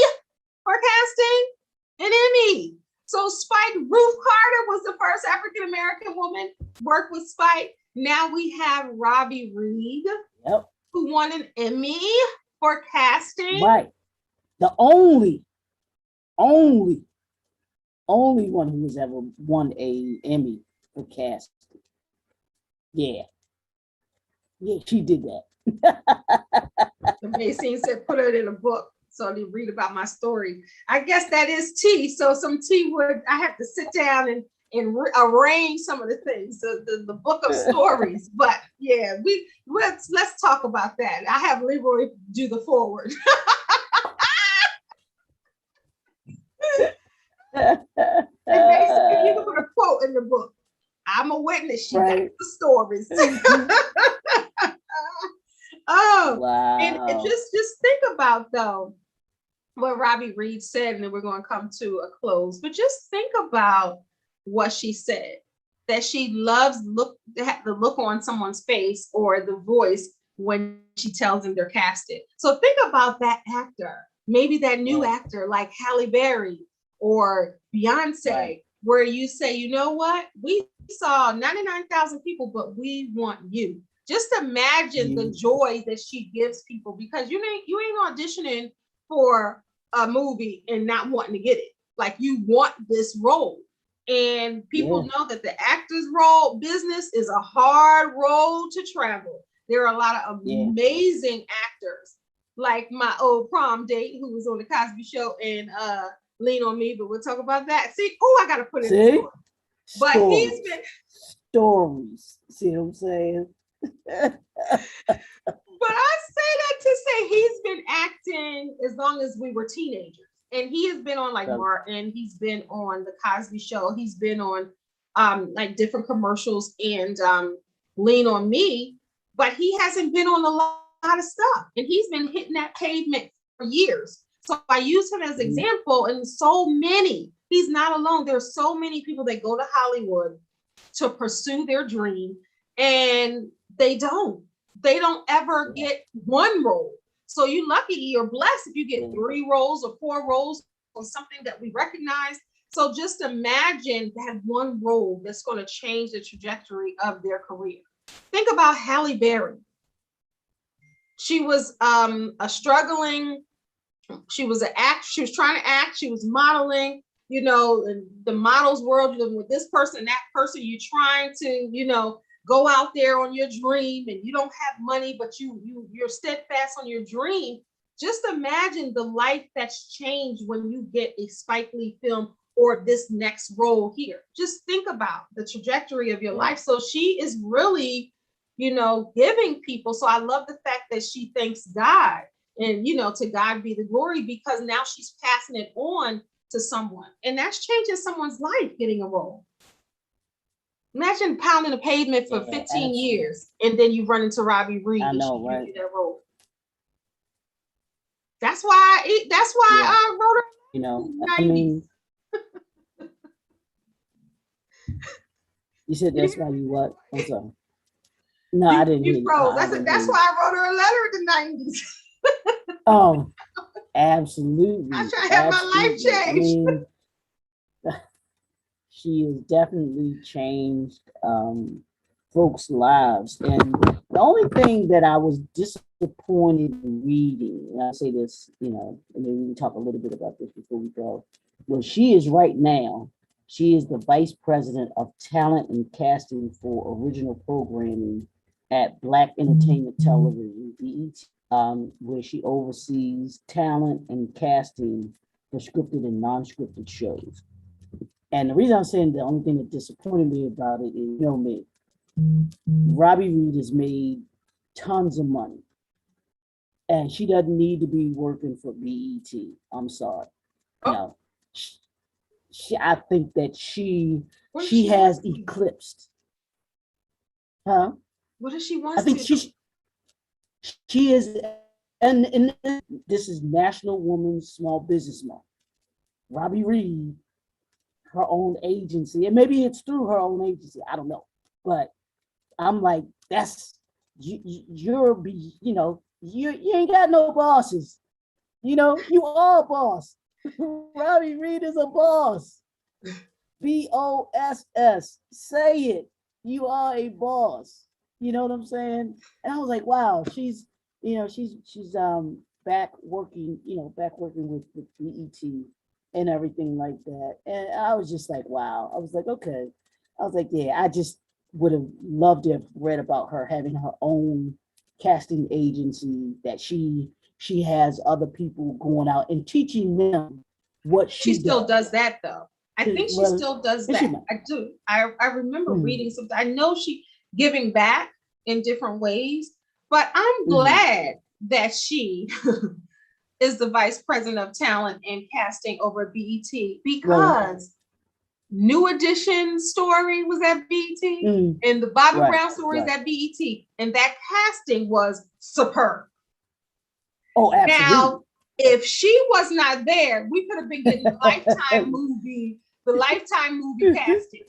for casting? An Emmy. So Spike, Ruth Carter was the first African American woman work with Spike. Now we have Robbie Reed, who won an Emmy for casting. Right. The only one who has ever won a Emmy for casting. Yeah, she did that. Basine said, put it in a book so they read about my story. I guess that is tea. So some tea I have to sit down and arrange some of the things, the book of stories. But yeah, let's talk about that. I have Leroy do the forward. And basically, you can put a quote in the book. I'm a witness. She got the stories. Oh, wow. And just think about though what Robbie Reed said, and then we're going to come to a close. But just think about what she said, that she loves the look on someone's face or the voice when she tells them they're casted. So think about that actor, maybe that new actor like Halle Berry or Beyonce, where you say, you know what, we saw 99,000 people, but we want you. Just imagine the joy that she gives people, because you ain't auditioning for a movie and not wanting to get it. Like, you want this role. And people know that the actor's role business is a hard road to travel. There are a lot of amazing actors, like my old prom date who was on the Cosby Show and Lean on Me, but we'll talk about that. See, I got to put it in. But he's been stories. See what I'm saying? But I say that to say he's been acting as long as we were teenagers. And he has been on like So- Martin, he's been on the Cosby Show, he's been on like different commercials and Lean on Me, but he hasn't been on a lot of stuff. And he's been hitting that pavement for years. So I use him as an example, and so many, he's not alone. There's so many people that go to Hollywood to pursue their dream, and they don't ever get one role. So you're lucky, you're blessed if you get 3 roles or 4 roles or something that we recognize. So just imagine that one role that's going to change the trajectory of their career. Think about Halle Berry. She was she was trying to act, she was modeling, you know, in the models world, you're living with this person, that person, you're trying to, you know, go out there on your dream, and you don't have money, but you're steadfast on your dream. Just imagine the life that's changed when you get a Spike Lee film or this next role here. Just think about the trajectory of your life. So she is really, you know, giving people. So I love the fact that she thanks God, and, you know, to God be the glory, because now she's passing it on to someone, and that's changing someone's life, getting a role. Imagine pounding the pavement for 15 years, and then you run into Robbie Reed. I know, right? That role. That's why I wrote her. You know, I mean, you said that's why you what? I'm sorry. No, I didn't hear you. Froze. That's why I wrote her a letter in the 90s. Oh, absolutely. I try to have my life changed. I mean, she has definitely changed folks' lives. And the only thing that I was disappointed in reading, and I say this, you know, and then we can talk a little bit about this before we go, was she is right now, she is the vice president of talent and casting for original programming at Black Entertainment Television, BET, where she oversees talent and casting for scripted and non-scripted shows. And the reason I'm saying the only thing that disappointed me about it is, you know me, Robbie Reed has made tons of money, and she doesn't need to be working for BET. I'm sorry. You know, I think that she has eclipsed. Huh? What does she want? I think she is, and this is National Women's Small Business Month. Robbie Reed, her own agency, and maybe it's through her own agency, I don't know, but I'm like, that's you ain't got no bosses, you know, you are a boss. Robbie Reed is a boss. BOSS, say it, you are a boss, you know what I'm saying? And I was like, wow, she's back working with BET and everything like that. And I was just like, wow. I was like, okay. I was like, yeah, I just would have loved to have read about her having her own casting agency, that she has other people going out and teaching them what she still does that though. I think she still does that. I do. I remember reading something. I know she giving back in different ways, but I'm glad that she is the vice president of talent and casting over at BET, because New Edition story was at BET and the Bobby Brown story is at BET, and that casting was superb. Oh, absolutely. Now, if she was not there, we could have been getting the Lifetime movie casting,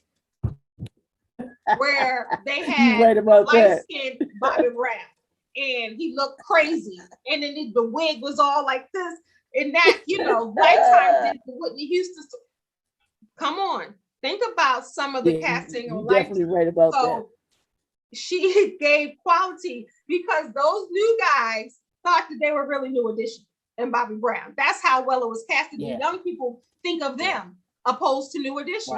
where they had light-skinned Bobby Brown. And he looked crazy, and then the wig was all like this, and that, you know, Lifetime did the Whitney Houston. Come on, think about some of the casting on Lifetime. Definitely right about that. She gave quality, because those new guys thought that they were really New Edition and Bobby Brown. That's how well it was casted. The young people think of them opposed to New Edition,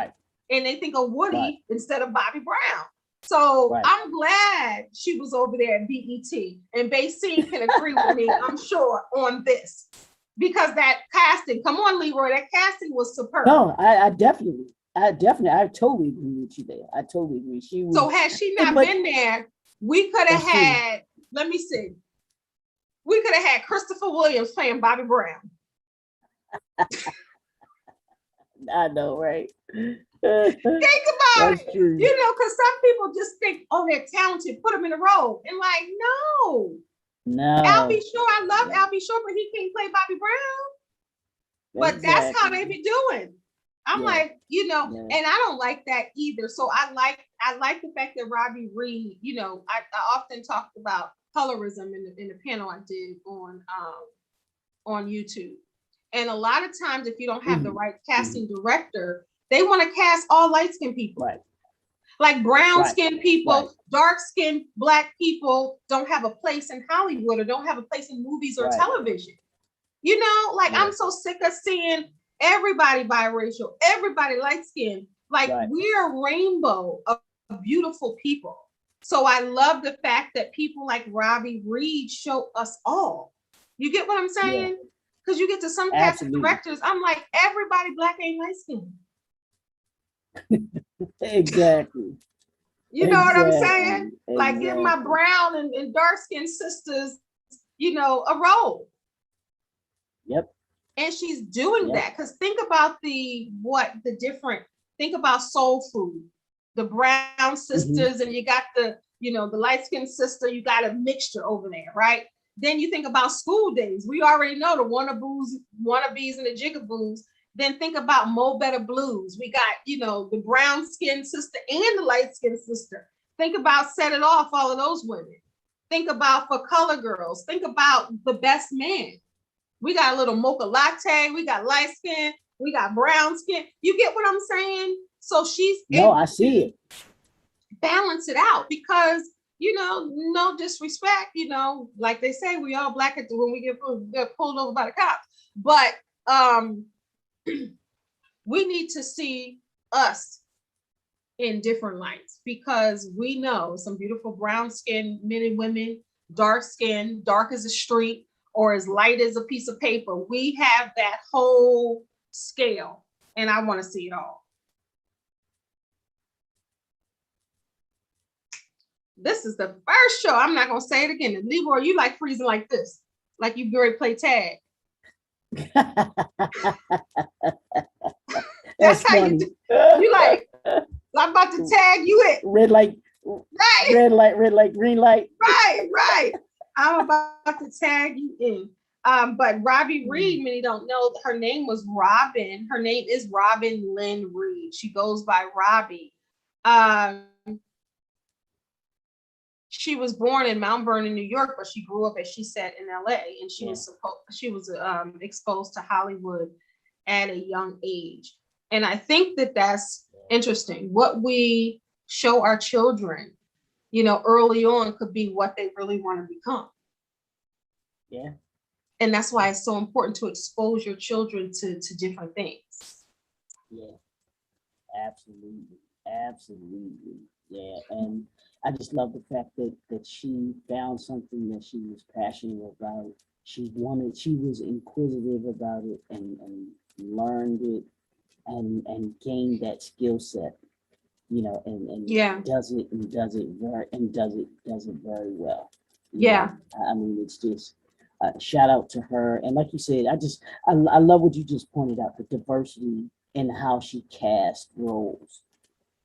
and they think of Woody instead of Bobby Brown. So I'm glad she was over there at BET, and Basine can agree with me, I'm sure, on this, because that casting, come on, Leroy, that casting was superb. No, I totally agree with you there. I totally agree. So had she not been there, we could have had, we could have had Christopher Williams playing Bobby Brown. I know, right? Think about That's it. true. You know, because some people just think, oh, they're talented, put them in a role. And like, no. No. Albie Shore, I love Albie Shore, but he can't play Bobby Brown. But that's how they be doing. I'm like, you know, and I don't like that either. So I like the fact that Robbie Reed, you know, I often talked about colorism in the panel I did on YouTube. And a lot of times, if you don't have the right casting director, they want to cast all light-skinned people. Right. Like brown-skinned people, dark-skinned Black people don't have a place in Hollywood or don't have a place in movies or television. You know, like I'm so sick of seeing everybody biracial, everybody light-skinned. Like we're a rainbow of beautiful people. So I love the fact that people like Robbie Reed show us all. You get what I'm saying? Because you get to some casting directors, I'm like, everybody Black ain't light-skinned. Exactly. You know what I'm saying? Like give my brown and dark-skinned sisters, you know, a role. Yep. And she's doing that because think about think about soul food, the brown sisters, and you got the, you know, the light-skinned sister, you got a mixture over there, right? Then you think about School Days. We already know the wannabes and the jigaboos. Then think about Mo Better Blues. We got, you know, the brown-skinned sister and the light-skinned sister. Think about Set It Off, all of those women. Think about For Color Girls. Think about The Best Man. We got a little mocha latte. We got light skin. We got brown skin. You get what I'm saying? So she's I see it. Balance it out because, you know, no disrespect, you know, like they say, we all Black when we get pulled over by the cops. But we need to see us in different lights because we know some beautiful brown skinned men and women, dark skin, dark as a street, or as light as a piece of paper. We have that whole scale, and I want to see it all. This is the first show. I'm not going to say it again. Leroy, you like freezing like this, like you already play tag. That's how funny. You like, I'm about to tag you in. Red light, right. Red light, green light. Right. I'm about to tag you in. But Robbie Reed, many don't know, her name was Robin. Her name is Robin Lynn Reed. She goes by Robbie. She was born in Mount Vernon, New York, but she grew up, as she said, in LA, and she was exposed to Hollywood at a young age. And I think that that's interesting. What we show our children, you know, early on could be what they really want to become. Yeah. And that's why it's so important to expose your children to different things. Yeah, absolutely. Yeah, and I just love the fact that she found something that she was passionate about. She was inquisitive about it and learned it and gained that skill set, you know, and does it very well. Yeah. I mean, it's just shout out to her. And like you said, I love what you just pointed out, the diversity in how she cast roles.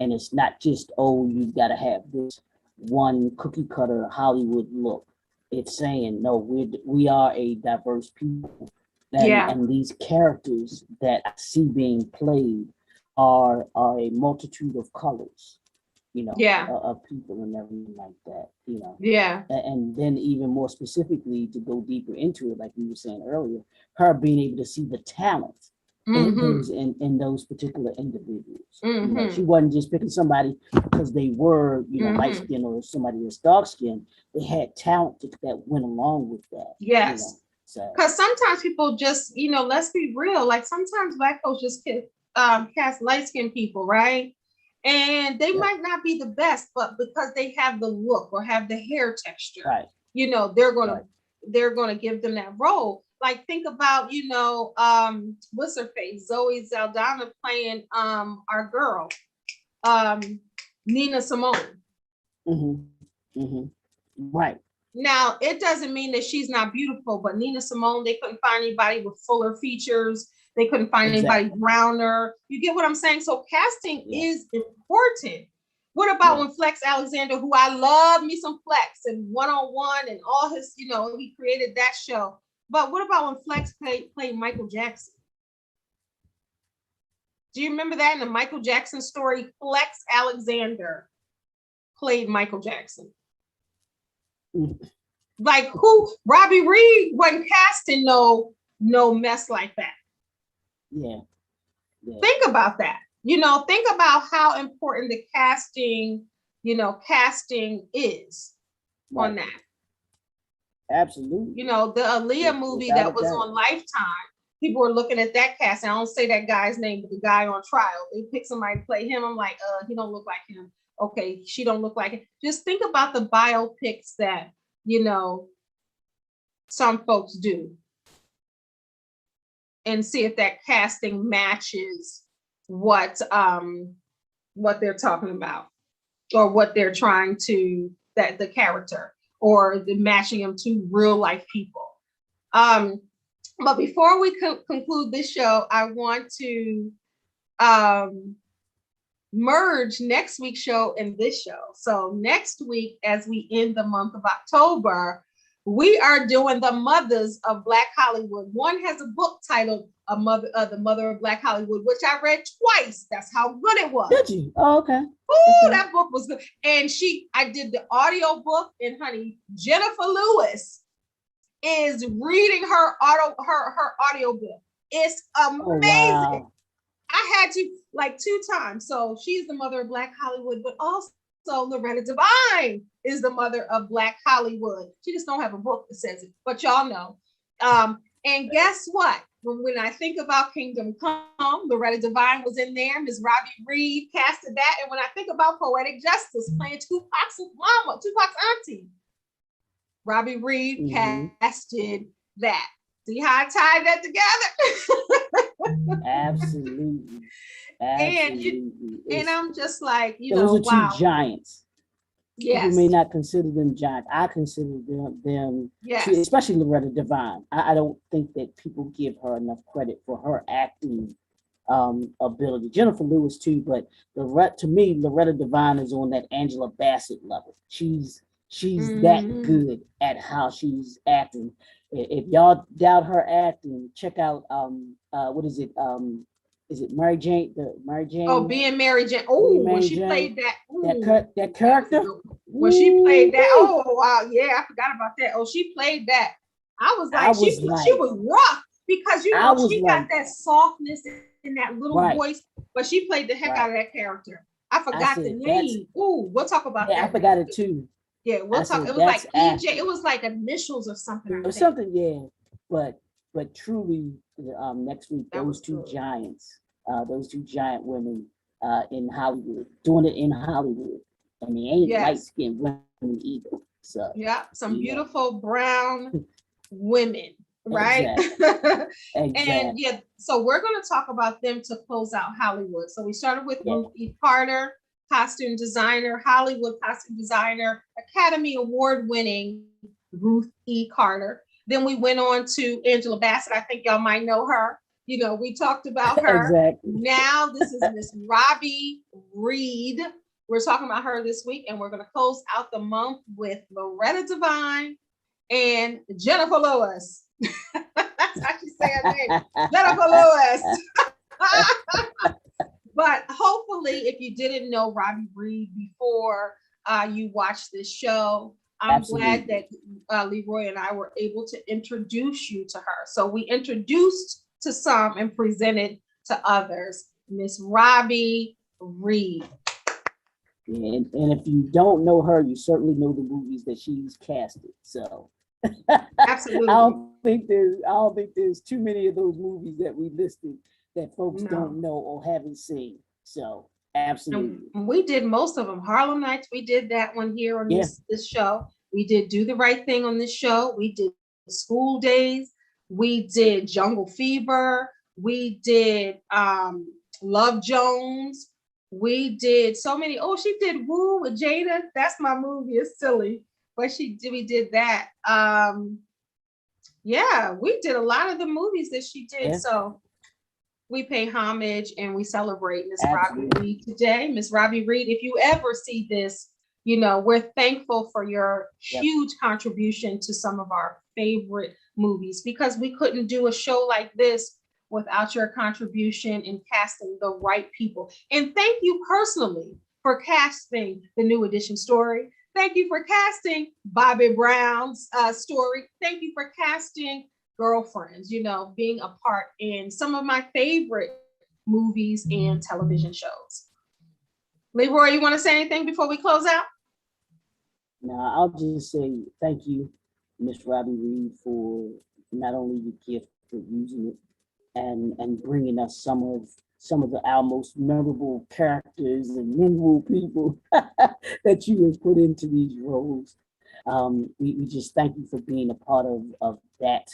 And it's not just, oh, you got to have this one cookie cutter Hollywood look. It's saying, no, we are a diverse people. And these characters that I see being played are a multitude of colors, you know, of people and everything like that, you know. Yeah. And then even more specifically, to go deeper into it, like we were saying earlier, her being able to see the talent in those particular individuals. You know, she wasn't just picking somebody because they were, you know, light skinned or somebody that's dark skinned. They had talent that went along with that. Yes. You know? So, because sometimes people just, you know, let's be real, like sometimes Black folks just cast light-skinned people, right? And they might not be the best, but because they have the look or have the hair texture, you know, they're gonna give them that role. Like think about, you know, what's her face? Zoe Saldana playing our girl, Nina Simone. Right. Now, it doesn't mean that she's not beautiful, but Nina Simone, they couldn't find anybody with fuller features. They couldn't find anybody browner. You get what I'm saying? So casting is important. What about when Flex Alexander, who I love me some Flex and One-on-One and all his, you know, he created that show. But what about when Flex played Michael Jackson? Do you remember that in the Michael Jackson story? Flex Alexander played Michael Jackson. Like who? Robbie Reed wasn't casting no mess like that. Yeah. Think about that. You know, think about how important the casting is on that. Absolutely. You know, the Aaliyah movie that was on Lifetime, people were looking at that cast. I don't say that guy's name, but the guy on trial. They pick somebody to play him. I'm like, he don't look like him. Okay, she don't look like it. Just think about the biopics that, you know, some folks do. And see if that casting matches what they're talking about, or what they're trying to, that the character, or the matching them to real life people. But before we conclude this show, I want to merge next week's show and this show. So next week, as we end the month of October, we are doing the mothers of Black Hollywood. One has a book titled The Mother of Black Hollywood, which I read twice. That's how good it was. Did you? Oh, okay. Oh, that book was good. And I did the audio book, and honey, Jennifer Lewis is reading her audio book. It's amazing. Oh, wow. I had to like 2 times. So she's the mother of Black Hollywood, but also Loretta Devine is the mother of Black Hollywood. She just don't have a book that says it, but y'all know. And guess what? When I think about Kingdom Come, Loretta Devine was in there. Ms. Robbie Reed casted that. And when I think about Poetic Justice playing Tupac's mama, Tupac's auntie, Robbie Reed casted that. See how I tied that together? Absolutely. And I'm just like, you those know, are two giants. Yes. People may not consider them giants. I consider them especially Loretta Devine. I don't think that people give her enough credit for her acting ability. Jennifer Lewis too, but to me, Loretta Devine is on that Angela Bassett level. She's that good at how she's acting. If y'all doubt her acting, check out what is it? Is it Mary Jane? Oh, being Mary Jane. Oh, when she played that character. When she played that, oh wow, yeah, I forgot about that. Oh, she played that. I was like, she was rough because you know she got that softness in that little voice, but she played the heck out of that character. I forgot the name. Ooh, we'll talk about that. I forgot it too. Yeah, we'll talk. It was like EJ. It was like initials or something. It was something, yeah. But truly, next week, those two giant women in Hollywood, doing it in Hollywood. I mean, ain't light-skinned women either. So yeah, some beautiful brown women, right? Exactly. And yeah, so we're going to talk about them to close out Hollywood. So we started with Ruth Carter, costume designer, Hollywood costume designer, Academy Award winning Ruth E. Carter. Then we went on to Angela Bassett. I think y'all might know her. You know, we talked about her. Exactly. Now this is Miss Robbie Reed. We're talking about her this week, and we're going to close out the month with Loretta Devine and Jennifer Lewis. That's how she say her name, Jennifer Lewis. But hopefully, if you didn't know Robbie Reed before you watched this show, I'm glad that Leroy and I were able to introduce you to her. So we introduced to some and presented to others, Miss Robbie Reed. And if you don't know her, you certainly know the movies that she's casted. So absolutely, I don't think there's too many of those movies that we listed that folks don't know or haven't seen. So absolutely, and we did most of them. Harlem Nights, we did that one here on this show. We did Do the Right Thing on this show. We did School Days. We did Jungle Fever. We did Love Jones. We did so many. Oh, she did Woo with Jada. That's my movie. It's silly. we did that. Yeah, we did a lot of the movies that she did. Yeah. So we pay homage and we celebrate Miss Robbie Absolutely. Reed today. Miss Robbie Reed, if you ever see this, we're thankful for your Yep. huge contribution to some of our favorite movies, because we couldn't do a show like this without your contribution in casting the right people. And thank you personally for casting the New Edition story. Thank you for casting Bobby Brown's story. Thank you for casting Girlfriends, being a part in some of my favorite movies and television shows. Leroy, you want to say anything before we close out? No, I'll just say thank you, Miss Robbie Reed, for not only the gift for using it and bringing us some of our most memorable characters and memorable people that you have put into these roles. We just thank you for being a part of that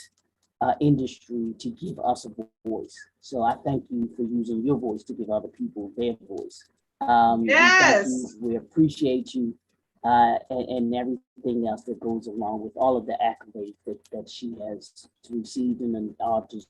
industry to give us a voice. So I thank you for using your voice to give other people their voice. Yes. We appreciate you and everything else that goes along with all of the accolades that she has received and an artist.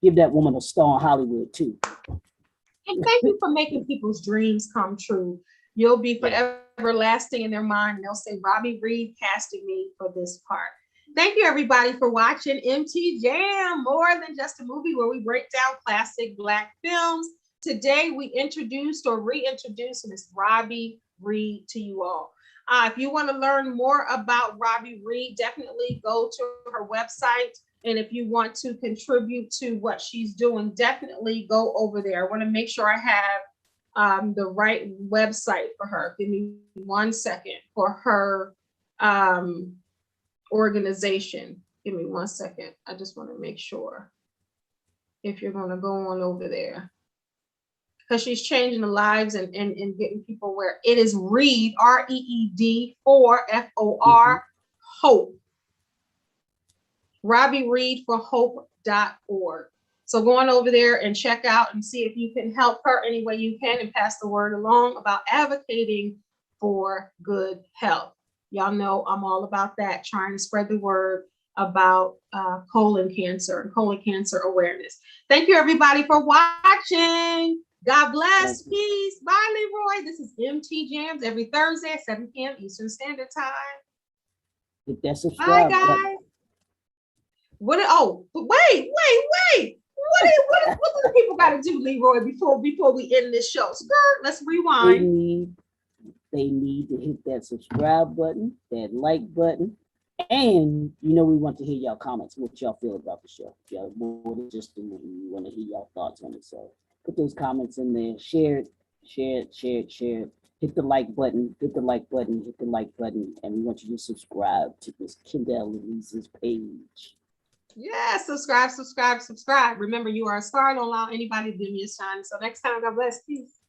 Give that woman a star in Hollywood too. And thank you for making people's dreams come true. You'll be forever lasting in their mind. They'll say, Robbie Reed casted me for this part. Thank you, everybody, for watching MT Jam, more than just a movie where we break down classic Black films. Today, we introduced or reintroduced Miss Robbie Reed to you all. If you want to learn more about Robbie Reed, definitely go to her website. And if you want to contribute to what she's doing, definitely go over there. I want to make sure I have the right website for her. Give me 1 second for her organization. Give me 1 second. I just want to make sure if you're going to go on over there, because she's changing the lives and getting people where it is Reed, REED, for FOR, Hope. Robbie Reed for Hope.org. So go on over there and check out and see if you can help her any way you can and pass the word along about advocating for good health. Y'all know I'm all about that, trying to spread the word about colon cancer and colon cancer awareness. Thank you, everybody, for watching. God bless. Peace. Bye, Leroy. This is MT Jams every Thursday at 7 p.m. Eastern Standard Time. Hit that subscribe bye, guys. button. Wait. What do the people got to do, Leroy, before we end this show? Let's rewind. They need to hit that subscribe button, that like button, and we want to hear y'all comments, what y'all feel about the show. Y'all more than just the movie, we want to hear y'all thoughts on it. So put those comments in there, share it. Hit the like button, and we want you to subscribe to this Kendell Lenice's page. Yeah, subscribe. Remember, you are a star. Don't allow anybody to dim your shine. So next time, God bless. Peace.